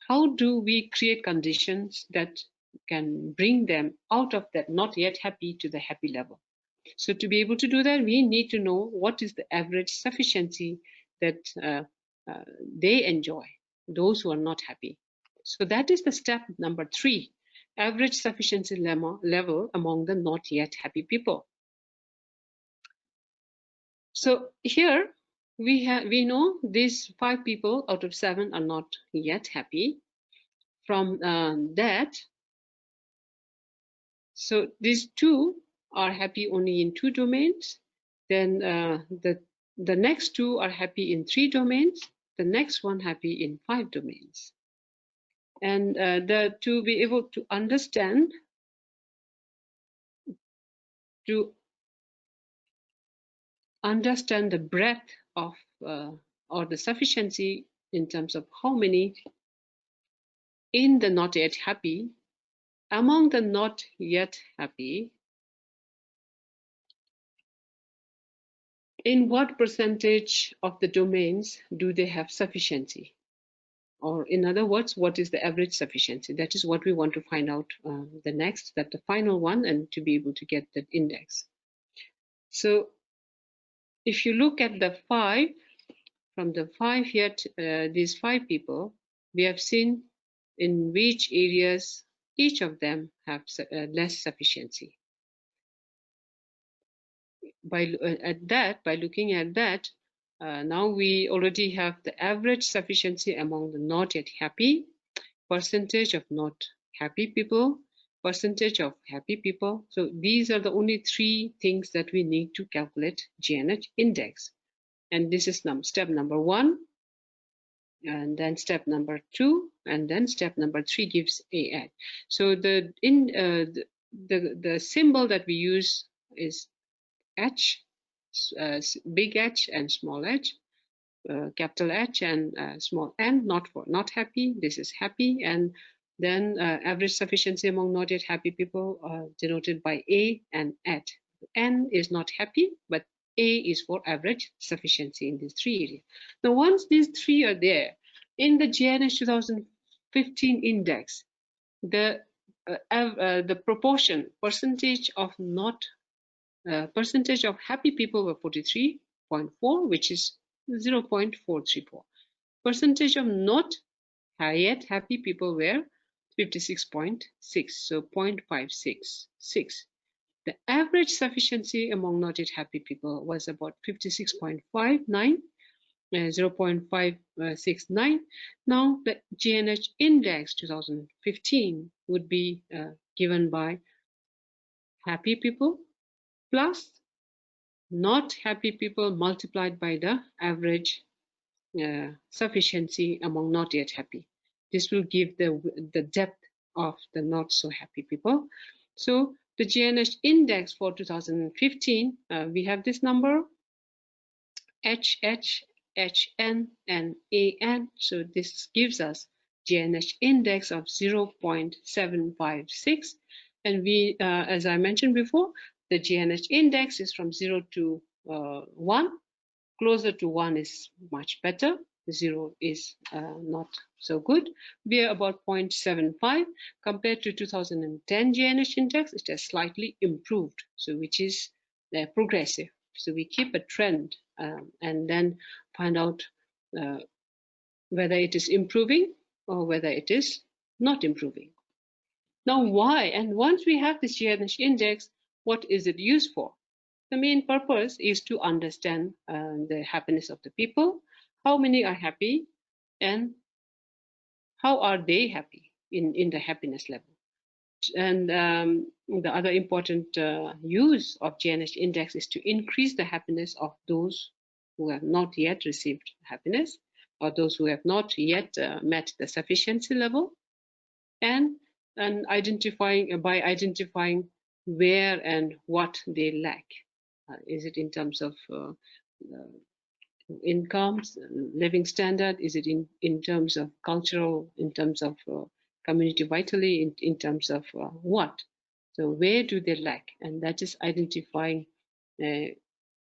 How do we create conditions that can bring them out of that not yet happy to the happy level? So to be able to do that, we need to know what is the average sufficiency that they enjoy, those who are not happy. So that is the step number 3, average sufficiency level among the not yet happy people. So here we know these 5 people out of 7 are not yet happy. From that, so these 2 are happy only in 2 domains. Then the next 2 are happy in 3 domains. The next one happy in 5 domains. And to be able to understand, the breadth of or the sufficiency in terms of how many in the not yet happy, among the not yet happy, in what percentage of the domains do they have sufficiency? Or in other words, what is the average sufficiency? That is what we want to find out the next, that the final one, and to be able to get that index. So if you look at the 5, from the 5 here, these 5 people, we have seen in which areas each of them have less sufficiency. By looking at that, now we already have the average sufficiency among the not yet happy, percentage of not happy people, percentage of happy people. So these are the only 3 things that we need to calculate GNH index. And this is step number 1, and then step number 2, and then step number 3 gives AN. So the symbol that we use is H, big H and small h, capital H and small n, not happy. This is happy. And then average sufficiency among not yet happy people denoted by A and at. N is not happy, but A is for average sufficiency in these 3 areas. Now, once these 3 are there, in the GNH 2015 index, the proportion, percentage of happy people were 43.4, which is 0.434. Percentage of not yet happy people were 56.6, so 0.566. The average sufficiency among not yet happy people was about 56.59, 0.569. Now the GNH index 2015 would be given by happy people plus not happy people multiplied by the average sufficiency among not yet happy. This will give the depth of the not so happy people. So the GNH index for 2015, we have this number, HH, HN, and AN. So this gives us GNH index of 0.756. And we, as I mentioned before, the GNH index is from 0 to 1. Closer to 1 is much better. 0 is not so good. We are about 0.75 compared to 2010 GNH index. It has slightly improved, so which is progressive. So we keep a trend and then find out whether it is improving or whether it is not improving. Now, why? And once we have this GNH index, what is it used for? The main purpose is to understand the happiness of the people, how many are happy, and how are they happy in the happiness level. And the other important use of GNH index is to increase the happiness of those who have not yet received happiness, or those who have not yet met the sufficiency level, and identifying where and what they lack. Is it in terms of incomes, living standard? Is it in terms of cultural, in terms of community vitality, in terms of what? So where do they lack? And that is identifying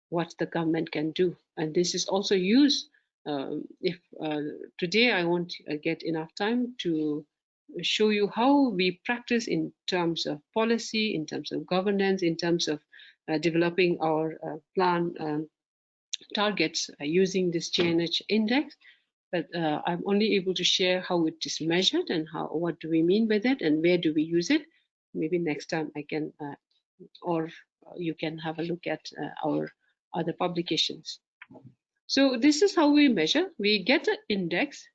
what the government can do. And this is also used if today I won't get enough time to show you how we practice in terms of policy, in terms of governance, in terms of developing our plan targets using this GNH index. But I'm only able to share how it is measured and what do we mean by that and where do we use it. Maybe next time I can, or you can have a look at our other publications. So this is how we measure. We get an index,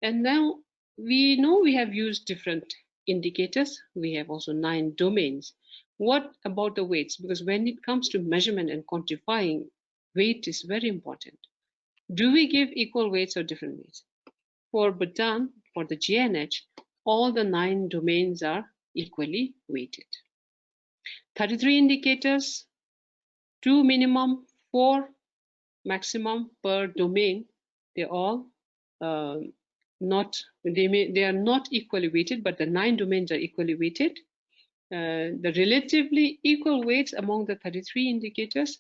and now we know we have used different indicators. We have also 9 domains. What about the weights? Because when it comes to measurement and quantifying, weight is very important. Do we give equal weights or different weights? For Bhutan, for the GNH, all the 9 domains are equally weighted. 33 indicators, 2 minimum, 4 maximum per domain. They're all they are not equally weighted, but the 9 domains are equally weighted. The relatively equal weights among the 33 indicators,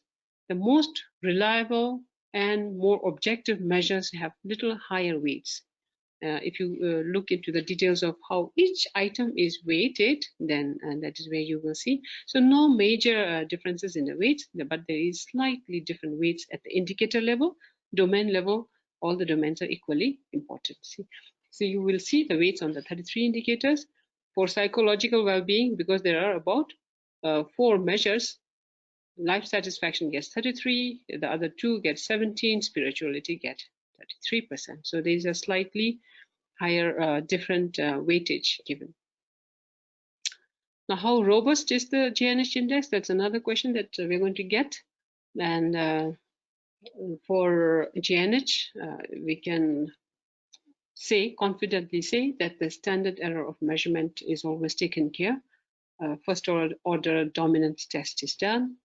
the most reliable and more objective measures have little higher weights. If you look into the details of how each item is weighted, then that is where you will see. So no major differences in the weights, but there is slightly different weights at the indicator level, domain level. All the domains are equally important. See? So you will see the weights on the 33 indicators. For psychological well-being, because there are about 4 measures, life satisfaction gets 33, the other 2 get 17, spirituality get 33%. So there is a slightly higher different weightage given. Now, how robust is the GNH index? That's another question that we're going to get. And for GNH, we can confidently say that the standard error of measurement is always taken care. First order dominance test is done.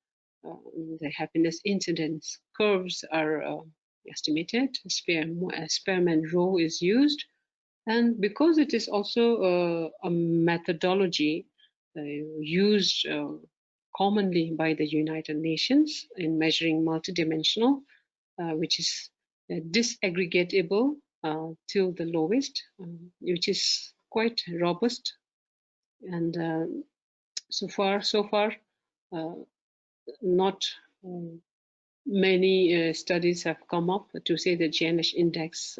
The happiness incidence curves are estimated. Spearman rho is used. And because it is also a methodology used commonly by the United Nations in measuring multidimensional, which is disaggregatable till the lowest, which is quite robust. And so far, not many studies have come up to say that GNH index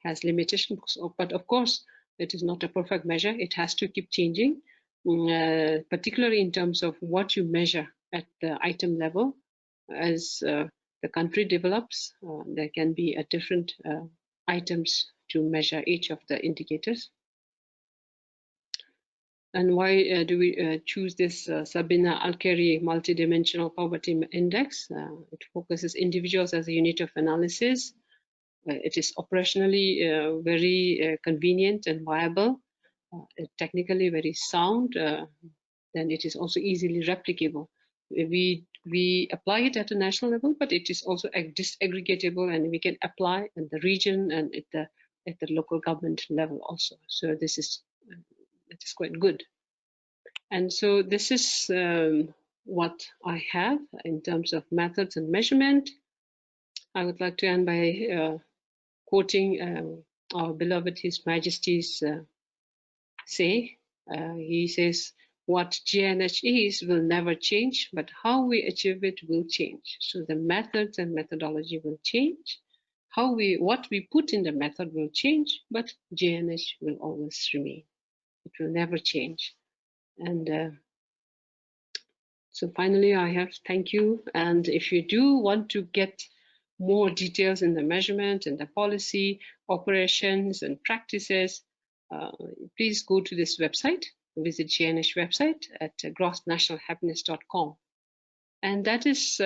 has limitations, but of course, it is not a perfect measure. It has to keep changing, particularly in terms of what you measure at the item level. As the country develops, there can be a different items to measure each of the indicators. And why do we choose this Sabina Alkeri multidimensional poverty index? It focuses individuals as a unit of analysis. It is operationally very convenient and viable, technically very sound. Then it is also easily replicable. We apply it at a national level, but it is also disaggregatable, and we can apply in the region and at the local government level also. So this is it is quite good. And so this is what I have in terms of methods and measurement. I would like to end by quoting our beloved His Majesty's say. He says, what GNH is will never change, but how we achieve it will change. So the methods and methodology will change. What we put in the method will change, but GNH will always remain. It will never change. And so finally, I have to thank you. And if you do want to get more details in the measurement and the policy, operations and practices, please go to this website, visit GNH website at grossnationalhappiness.com. And that is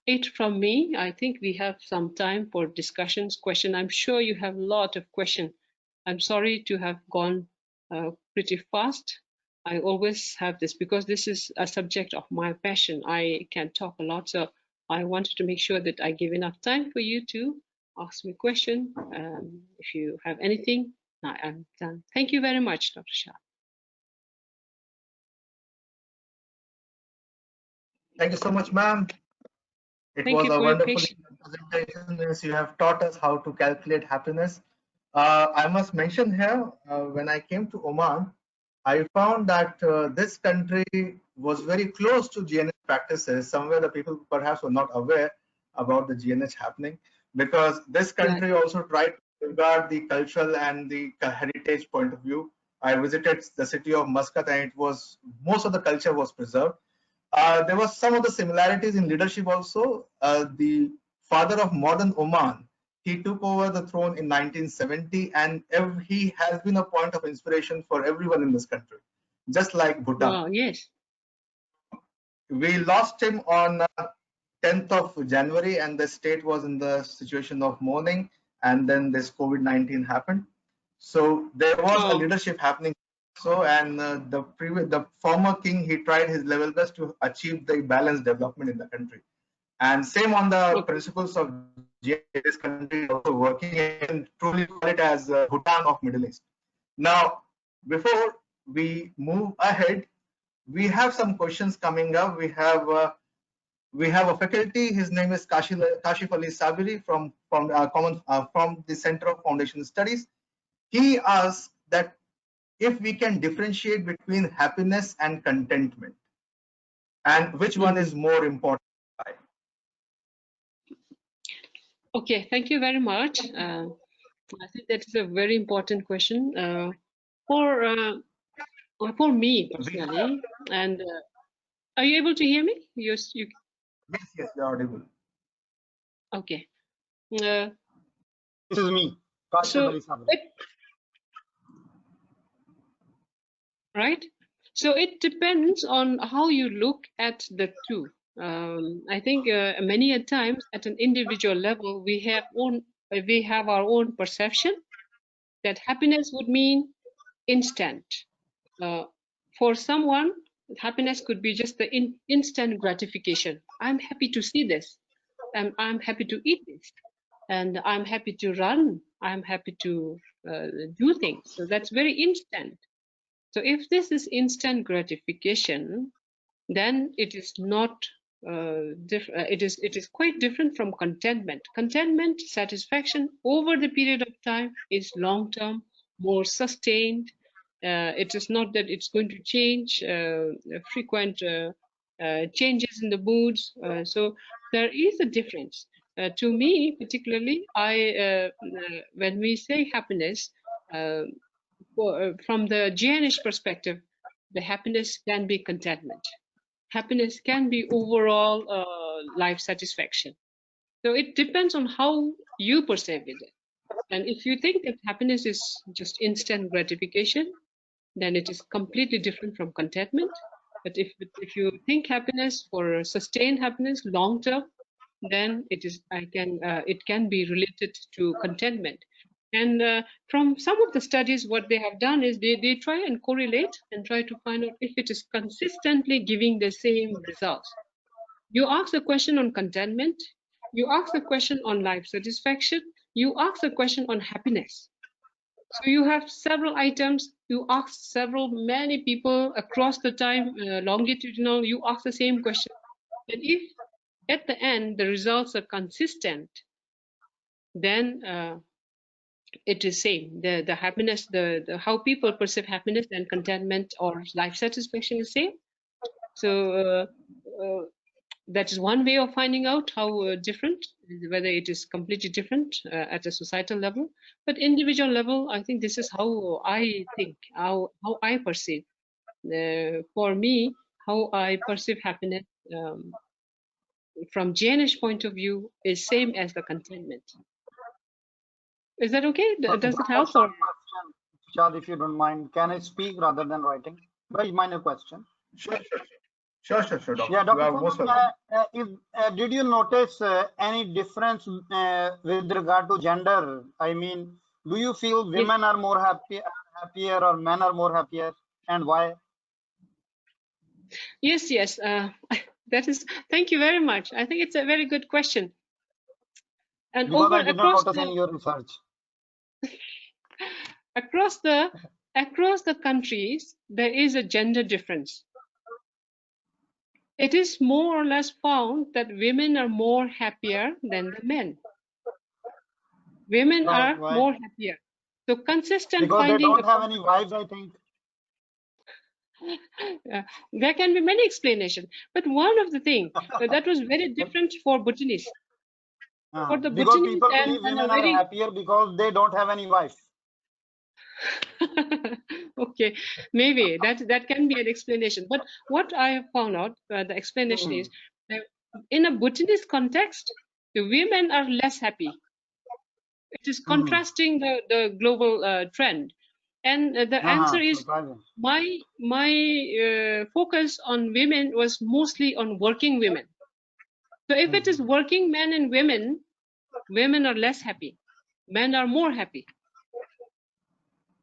it from me. I think we have some time for discussions, question. I'm sure you have a lot of questions. I'm sorry to have gone pretty fast. I always have this because this is a subject of my passion. I can talk a lot, so I wanted to make sure that I give enough time for you to ask me a question. If you have anything, I'm done. Thank you very much, Dr. Shah. Thank you so much, ma'am. It Thank was you a for your wonderful patience. presentation as you have taught us how to calculate happiness. I must mention here, when I came to Oman, I found that this country was very close to GNH practices. Somewhere the people perhaps were not aware about the GNH happening, because this Right. country also tried to regard the cultural and the heritage point of view. I visited the city of Muscat, and it was most of the culture was preserved. There was some of the similarities in leadership also. The father of modern Oman, he took over the throne in 1970, and he has been a point of inspiration for everyone in this country, just like Bhutan. Wow. Yes. We lost him on 10th of January, and the state was in the situation of mourning, and then this COVID-19 happened. So there was a Oh. leadership happening. So, and the former king, he tried his level best to achieve the balanced development in the country. And same on the Okay. principles of GNH, this country is also working and truly call it as Bhutan of Middle East. Now, before we move ahead, we have some questions coming up. We have a faculty. His name is Kashif Ali Sabiri from the Center of Foundation Studies. He asks that if we can differentiate between happiness and contentment, and which one Mhm. is more important. Okay. Thank you very much. I think that is a very important question for for me We have, personally. And are you able to hear me? Yes. You. yes, yes, you're audible. Okay. Uh, This is me, Kashif so Ali Sabri. it right. So it depends on how you look at the two. I think many a times at an individual level we have our own perception that happiness would mean instant. Uh, for someone, happiness could be just the instant gratification. I'm happy to see this. I'm happy to eat this. And I'm happy to run. I'm happy to do things. So that's very instant. So if this is instant gratification, then it is not it is quite different from contentment. Contentment, satisfaction over the period of time is long term, more sustained. It is not that it's going to change frequent changes in the moods. So there is a difference. To me, particularly, when we say happiness, uh, from the GNH perspective, the happiness can be contentment. Happiness can be overall life satisfaction. So it depends on how you perceive it. And if you think that happiness is just instant gratification, then it is completely different from contentment. But if you think happiness for sustained happiness long term, then it can be related to contentment. And from some of the studies, what they have done is they try and correlate and try to find out if it is consistently giving the same results. You ask a question on contentment, you ask a question on life satisfaction, you ask a question on happiness. So you have several items, you ask many people across the time, longitudinal, you ask the same question. And if at the end the results are consistent, then it is same. The happiness, the how people perceive happiness and contentment or life satisfaction is same. So that is one way of finding out how different, whether it is completely different at a societal level. But individual level, I think this is how I think, how I perceive. For me, how I perceive happiness from GNH point of view is same as the contentment. Is that okay? Okay, Does it one more help? short Or question, Shad, if you don't mind. Can I speak rather than writing? Very minor question. Sure, doctor. Yeah, You Dr. are most Sonam, welcome. did you notice any difference with regard to gender? I mean, do you feel yes, women are more happier or men are more happier, and why? Yes, yes. Thank you very much. I think it's a very good question. And Because I did not notice in your research. across the across the countries, there is a gender difference. It is more or less found that women are more happier than the men. Women are Why? more happier. So consistent Because they finding don't have any wives, I think. there can be many explanations, but one of the things that was very different for Bhutanese. For the Because Bhutanese people believe and a women are very happier because they don't have any wife. okay, maybe that can be an explanation. But what I have found out, the explanation is that in a Bhutanese context, the women are less happy. It is contrasting the global trend, and the answer is Surprising. my focus on women was mostly on working women. So if it is working men and women, women are less happy, men are more happy.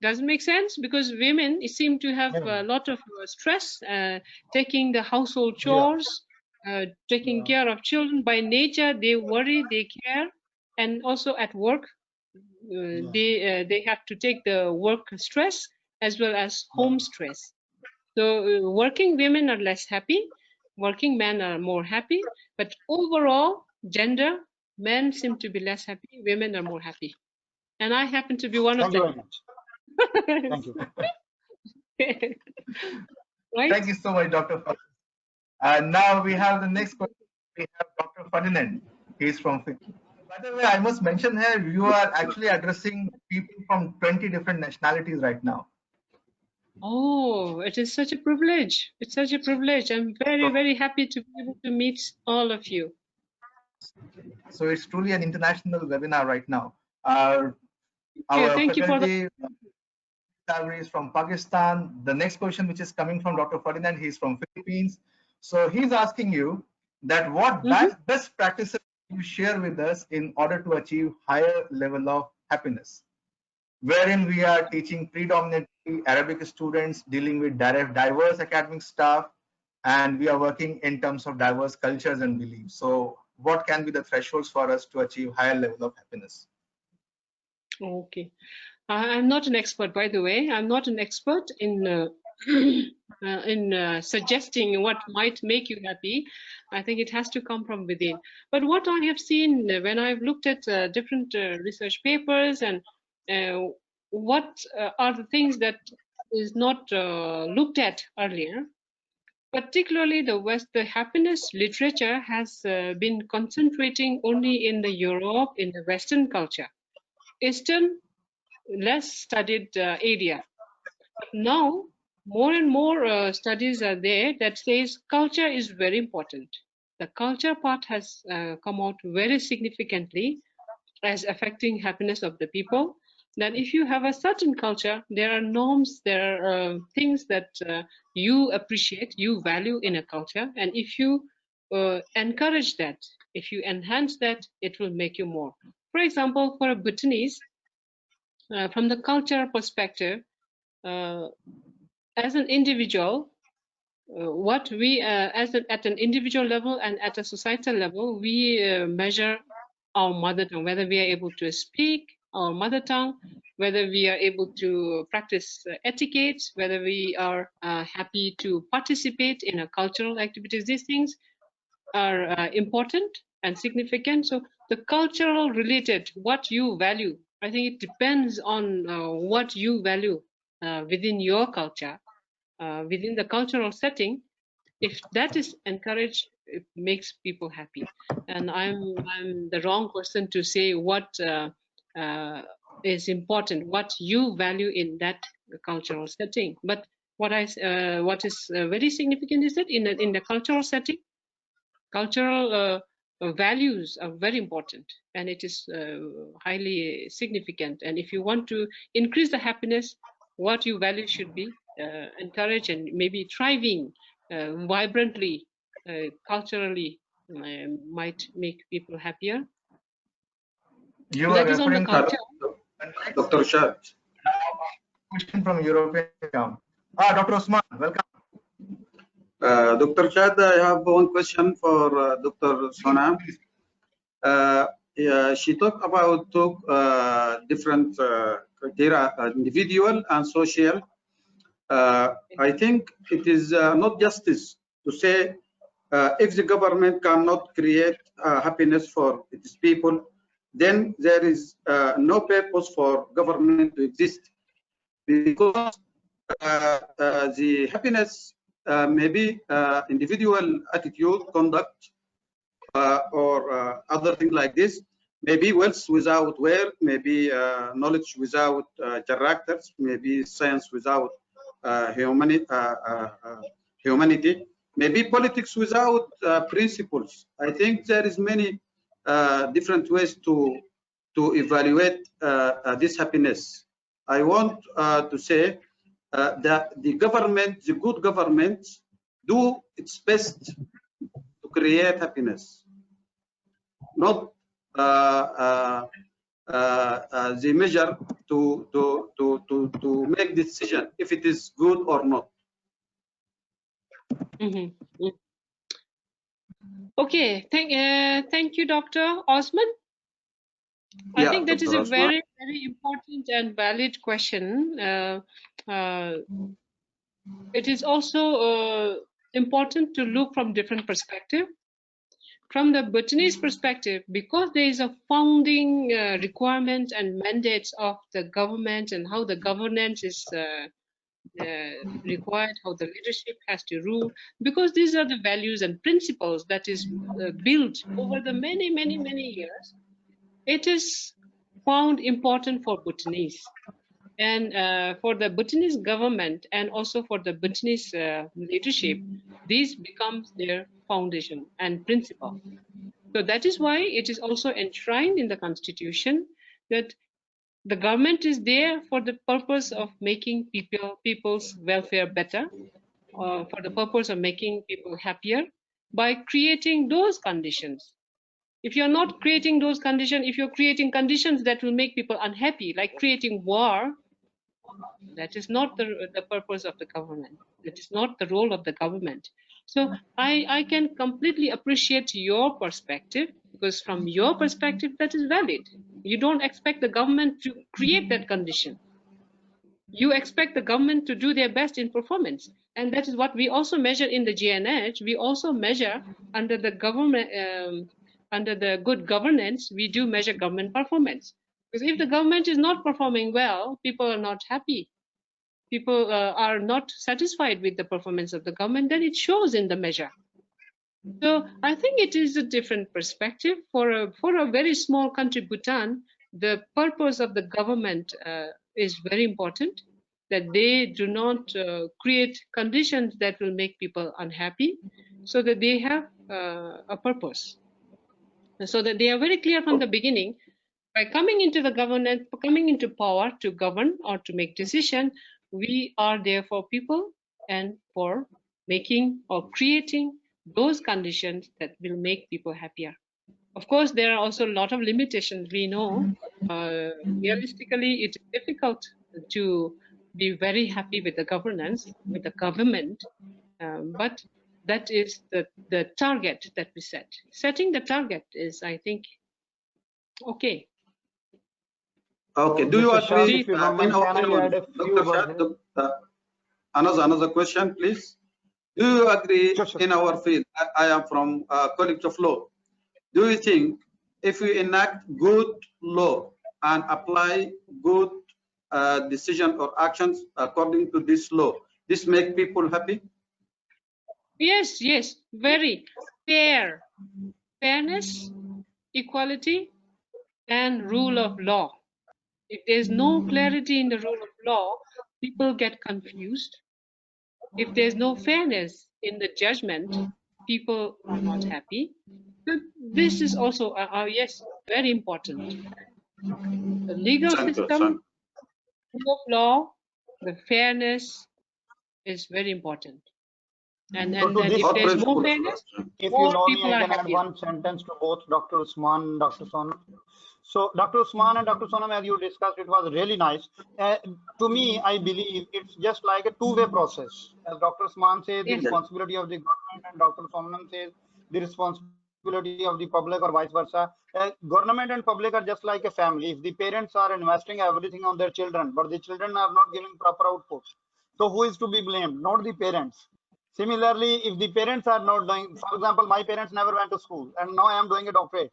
Doesn't make sense because women seem to have a lot of stress, taking the household chores, taking care of children. By nature, they worry, they care, and also at work, they have to take the work stress as well as home stress. So working women are less happy, working men are more happy, but overall, gender, men seem to be less happy, women are more happy. And I happen to be one of Thank you them. very much. Thank you. Right? Thank you so much, Dr. And now we have the next question. We have Dr. Ferdinand. He's from Finland. By the way, I must mention here, you are actually addressing people from 20 different nationalities right now. Oh, it is such a privilege. It's such a privilege. I'm very, very happy to be able to meet all of you. So it's truly an international webinar right now. Our Thank you for the faculty is from Pakistan. The next question, which is coming from Dr. Ferdinand, he's from Philippines. So he's asking you that what best practices you share with us in order to achieve higher level of happiness, wherein we are teaching predominantly Arabic students, dealing with diverse academic staff, and we are working in terms of diverse cultures and beliefs. So what can be the thresholds for us to achieve higher level of happiness? Okay. I'm not an expert, by the way. I'm not an expert in suggesting what might make you happy. I think it has to come from within. But what I have seen when I've looked at different research papers and what are the things that is not looked at earlier, particularly the happiness literature has been concentrating only in the Europe, in the Western culture. Eastern less studied area. But now more and more studies are there that says culture is very important. The culture part has come out very significantly as affecting happiness of the people. That if you have a certain culture, there are norms, there are things that you appreciate, you value in a culture, and if you encourage that, if you enhance that, it will make you more. For example, for a Bhutanese, from the cultural perspective, as an individual, what we at an individual level and at a societal level, we measure our mother tongue, whether we are able to speak our mother tongue, whether we are able to practice etiquette, whether we are happy to participate in a cultural activities. These things are important and significant. So the cultural related, what you value, I think it depends on what you value within your culture, within the cultural setting. If that is encouraged, it makes people happy. And I'm the wrong person to say what is important, what you value in that cultural setting. But what is very significant is that in the cultural setting, cultural values are very important, and it is highly significant. And if you want to increase the happiness, what you value should be encouraged and maybe thriving vibrantly culturally might make people happier. You are That is on the referring to culture. Dr. Shah. question from European account. Dr. Osman, welcome. Dr. Chad, I have one question for Dr. Sonam. She talked about different criteria, individual and social. I think it is not justice to say if the government cannot create happiness for its people, then there is no purpose for government to exist, because the happiness may be individual attitude, conduct, or other things like this. Maybe wealth without work, maybe knowledge without characters, maybe science without humanity, maybe politics without principles. I think there is many different ways to evaluate this happiness. I want to say that the government, the good government, do its best to create happiness, not the measure to make decision if it is good or not. Mm-hmm. Okay, thank you, Dr. Osman. I think that is a very, very important and valid question. It is also important to look from different perspectives. From the Bhutanese perspective, because there is a founding requirement and mandates of the government and how the governance is required, how the leadership has to rule, because these are the values and principles that is built over the many, many, many years, it is found important for Bhutanese. And for the Bhutanese government and also for the Bhutanese leadership, these becomes their foundation and principle. So that is why it is also enshrined in the constitution that the government is there for the purpose of making people's welfare better, or for the purpose of making people happier by creating those conditions. If you're not creating those conditions, if you're creating conditions that will make people unhappy, like creating war, that is not the purpose of the government. That is not the role of the government. So I can completely appreciate your perspective, because from your perspective, that is valid. You don't expect the government to create that condition. You expect the government to do their best in performance. And that is what we also measure in the GNH. We also measure under the government, under the good governance, we do measure government performance. Because if the government is not performing well, people are not happy. People are not satisfied with the performance of the government, then it shows in the measure. So I think it is a different perspective. For a very small country, Bhutan, the purpose of the government is very important, that they do not create conditions that will make people unhappy, so that they have a purpose. And so that they are very clear from the beginning, by coming into the government, coming into power to govern or to make decision, we are there for people and for making or creating those conditions that will make people happier. Of course, there are also a lot of limitations. We know realistically it is difficult to be very happy with the governance, with the government, but that is the target that we set. Setting the target is, I think, okay. Okay. Do you agree? If you don't mind, can I add a few words? Another question, please. Do you agree? Sure. In our field, I am from College of Law. Do you think if we enact good law and apply good decision or actions according to this law, this make people happy? Yes, very fair. Fairness, equality, and rule of law. If there's no clarity in the rule of law, people get confused. If there's no fairness in the judgment, people are not happy. But this is also, yes, very important. The legal system, rule of law, the fairness is very important. And if there's no fairness, if you more allow me, people I are can add happy. one sentence to both Dr. Usman and Dr. Sonam. So, Dr. Usman and Dr. Sonam, as you discussed, it was really nice. To me, I believe it's just like a two-way process. As Dr. Usman says, the Yes. responsibility of the government, and Dr. Sonam says, the responsibility of the public, or vice versa. Government and public are just like a family. If the parents are investing everything on their children, but the children are not giving proper output, so who is to be blamed? Not the parents. Similarly, if the parents are not doing, for example, my parents never went to school, and now I am doing a doctorate.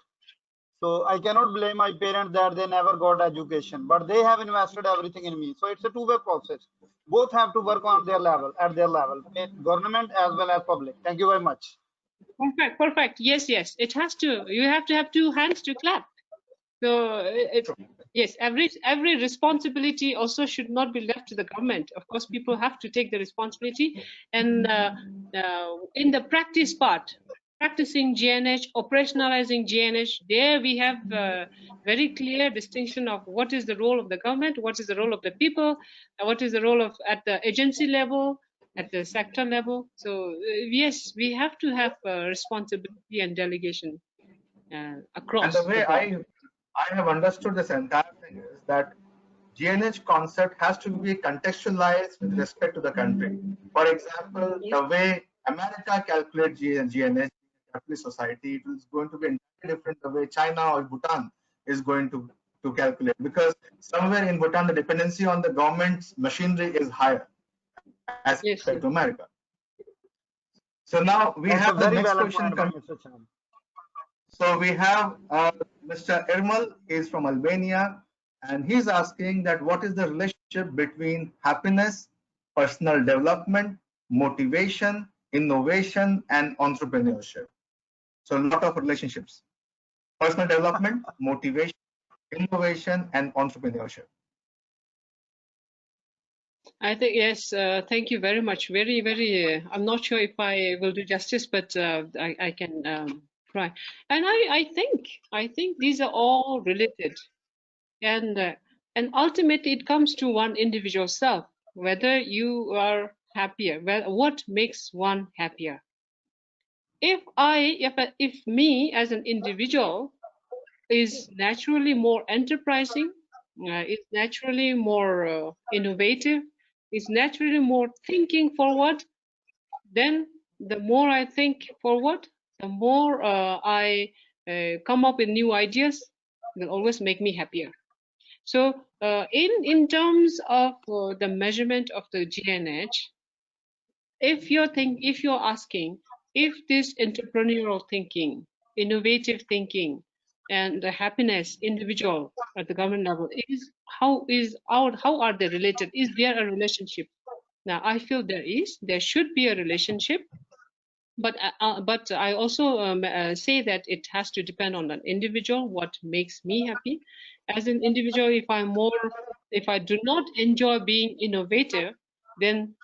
So I cannot blame my parents that they never got education, but they have invested everything in me. So it's a two-way process. Both have to work on their level, at their level, government as well as public. Thank you very much. Perfect, perfect. Yes, yes. It has to. You have to have two hands to clap. So yes, every responsibility also should not be left to the government. Of course, people have to take the responsibility, and in the practice part, practicing GNH, operationalizing GNH, there we have very clear distinction of what is the role of the government, what is the role of the people, what is the role of at the agency level, at the sector level. So yes, we have to have responsibility and delegation across. And the way I have understood this entire thing is that GNH concept has to be contextualized with respect to the country. For example, the way America calculates GNH, capitalist society, it is going to be entirely different the way China or Bhutan is going to calculate, because somewhere in Bhutan the dependency on the government's machinery is higher as compared to America. So now we That's have a the very next valid question point by coming. Mr. Chan. So we have Mr. Irmal is from Albania, and he's asking that what is the relationship between happiness, personal development, motivation, innovation, and entrepreneurship. So a lot of relationships: personal development, motivation, innovation, and entrepreneurship. I think yes. Thank you very much. Very, very. I'm not sure if I will do justice, but I can try. And I think these are all related, and ultimately it comes to one individual self, whether you are happier. Well, what makes one happier? If me as an individual is naturally more enterprising, is naturally more innovative, is naturally more thinking forward, then the more I think forward, the more I come up with new ideas, will always make me happier. So in terms of the measurement of the GNH, if you're asking if this entrepreneurial thinking, innovative thinking, and the happiness individual at the government level how are they related? Is there a relationship? Now I feel there should be a relationship, but I also say that it has to depend on an individual. What makes me happy as an individual? If I do not enjoy being innovative, then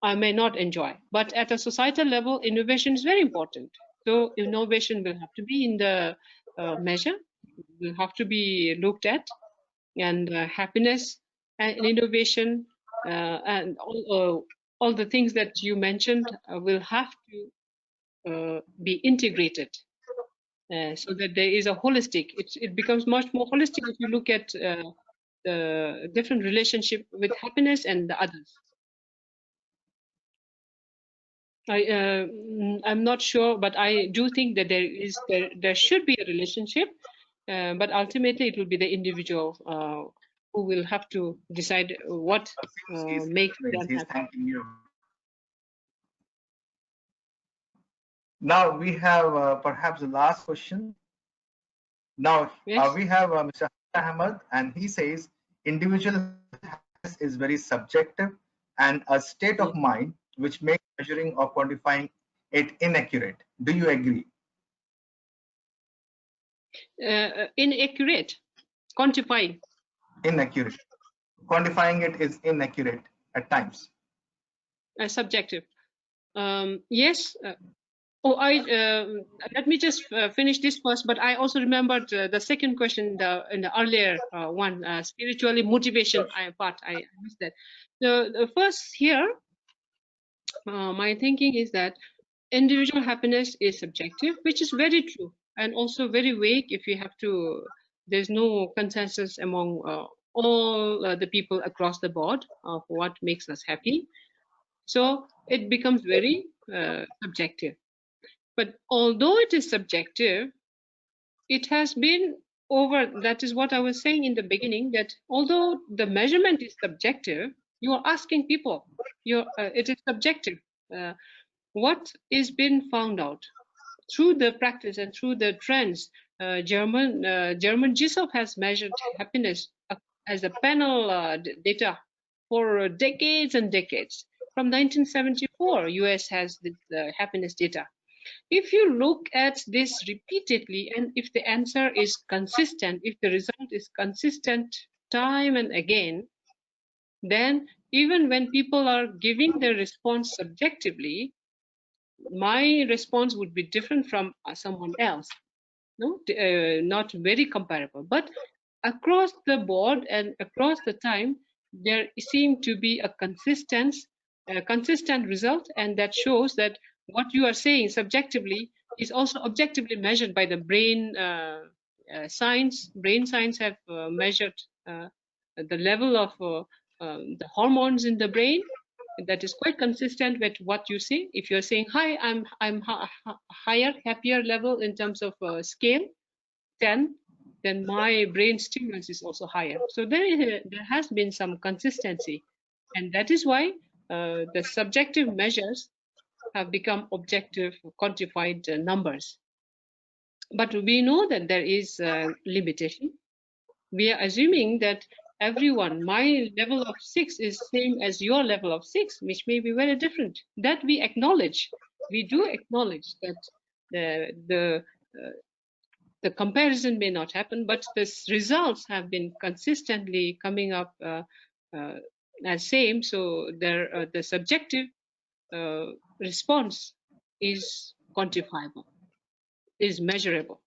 I may not enjoy. But at a societal level, innovation is very important. So innovation will have to be in the measure, will have to be looked at, and happiness and innovation and all the things that you mentioned will have to be integrated so that there is a holistic. It becomes much more holistic if you look at the different relationship with happiness and the others. I'm not sure, but I do think that there should be a relationship, but ultimately it will be the individual who will have to decide what makes them He's happy. thanking you. Now we have perhaps the last question. Now Yes. we have Mr. Ahmed, and he says individual happiness is very subjective and a state of mind which makes measuring or quantifying it inaccurate. Do you agree? Inaccurate, quantifying. Inaccurate. Quantifying it is inaccurate at times. Subjective. Yes. Let me just finish this first. But I also remembered the second question in the earlier one, spiritually motivation part. I missed that. So the first here, my thinking is that individual happiness is subjective, which is very true. and also very vague if you have to. There's no consensus among all the people across the board of what makes us happy. So it becomes very subjective. But although it is subjective, it has been over. That is what I was saying in the beginning, that although the measurement is subjective, you are asking people, it is subjective. What is being found out through the practice and through the trends? German GSOP has measured happiness as a panel data for decades and decades. From 1974, US has this happiness data. If you look at this repeatedly, and if the answer is consistent, if the result is consistent time and again, then even when people are giving their response subjectively, my response would be different from someone else. No, not very comparable. But across the board and across the time, there seemed to be a consistent result, and that shows that what you are saying subjectively is also objectively measured by the brain science. Brain science have measured the level of the hormones in the brain. That is quite consistent with what you say. If you're saying, "Hi, I'm higher, happier level in terms of scale 10, then my brain stimulus is also higher." So there has been some consistency, and that is why the subjective measures have become objective, quantified numbers. But we know that there is a limitation. We are assuming that everyone, my level of 6 is same as your level of 6, which may be very different. That we acknowledge. We do acknowledge that the comparison may not happen, but the results have been consistently coming up as same. So the subjective response is quantifiable, is measurable,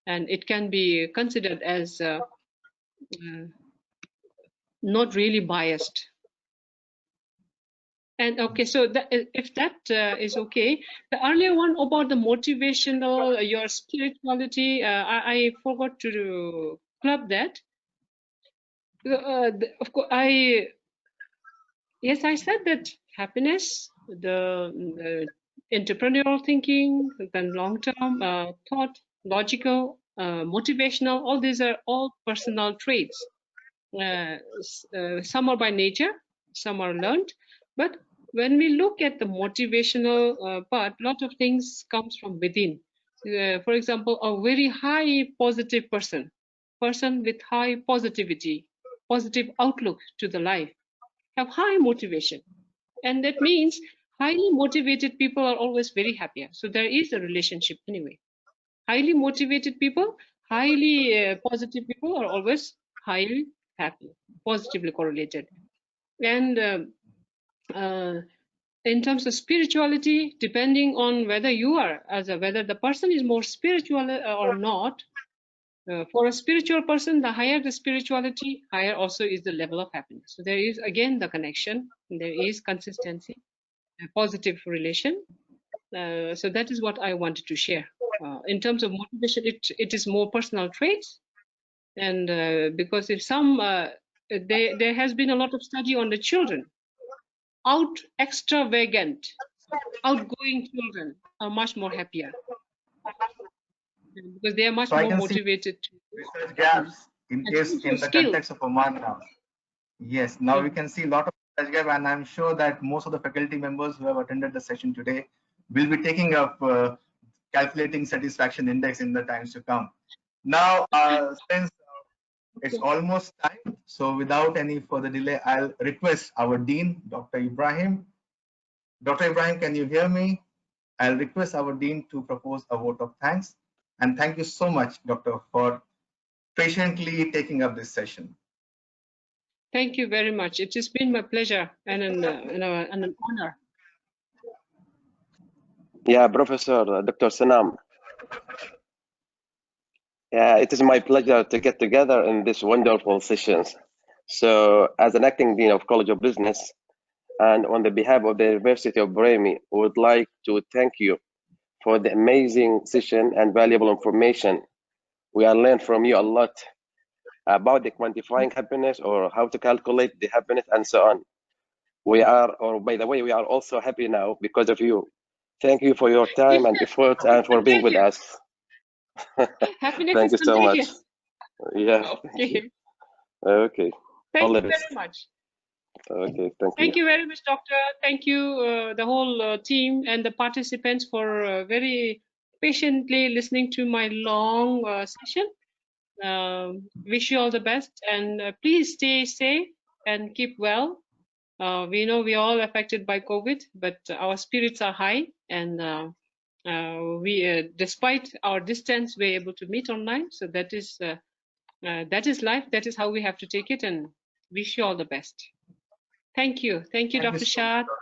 and it can be considered as not really biased. And okay, so if that is okay, the earlier one about the motivational, your spirituality, I forgot to club that. Of course, yes, I said that happiness, the entrepreneurial thinking, then long-term thought, logical, motivational, all these are all personal traits. Some are by nature, some are learned, but when we look at the motivational part, a lot of things comes from within. For example, a very high positive person with high positivity, positive outlook to the life, have high motivation, and that means highly motivated people are always very happier. So there is a relationship anyway. Highly motivated people, highly positive people are always highly happy, positively correlated. And in terms of spirituality, depending on whether you are, whether the person is more spiritual or not, for a spiritual person, the higher the spirituality, higher also is the level of happiness. So there is again the connection, there is consistency, a positive relation. So that is what I wanted to share. In terms of motivation, it is more personal traits, and because if some there has been a lot of study on the children. Extravagant, outgoing children are much more happier because they are much more motivated to research gaps in the context of Oman now. Yes, now we can see a lot of research gap, and I'm sure that most of the faculty members who have attended the session today will be taking up calculating satisfaction index in the times to come. Now, since it's almost time, so without any further delay, I'll request our Dean, Dr. Ibrahim. Dr. Ibrahim, can you hear me? I'll request our Dean to propose a vote of thanks. And thank you so much, Doctor, for patiently taking up this session. Thank you very much. It has been my pleasure and an honor. Yeah, Professor Dr. Sonam. Yeah, it is my pleasure to get together in this wonderful sessions. So, as an acting dean of College of Business, and on the behalf of the University of Brahmi, we would like to thank you for the amazing session and valuable information. We are learned from you a lot about the quantifying happiness, or how to calculate the happiness, and so on. We are, or by the way, we are also happy now because of you. Thank you for your time and effort and for being with us. Happiness Thank is you so much. contagious. Yeah. Okay. Okay. Thank All you the best. very much. Okay. Thank you. Thank you very much, Doctor. Thank you, the whole team and the participants, for very patiently listening to my long session. Wish you all the best, and please stay safe and keep well. We know we are all affected by COVID, but our spirits are high, and we, despite our distance, we're able to meet online. So that is life. That is how we have to take it. And wish you all the best. Thank you. Thank you, Thank you Dr. so much, Shad. Dr.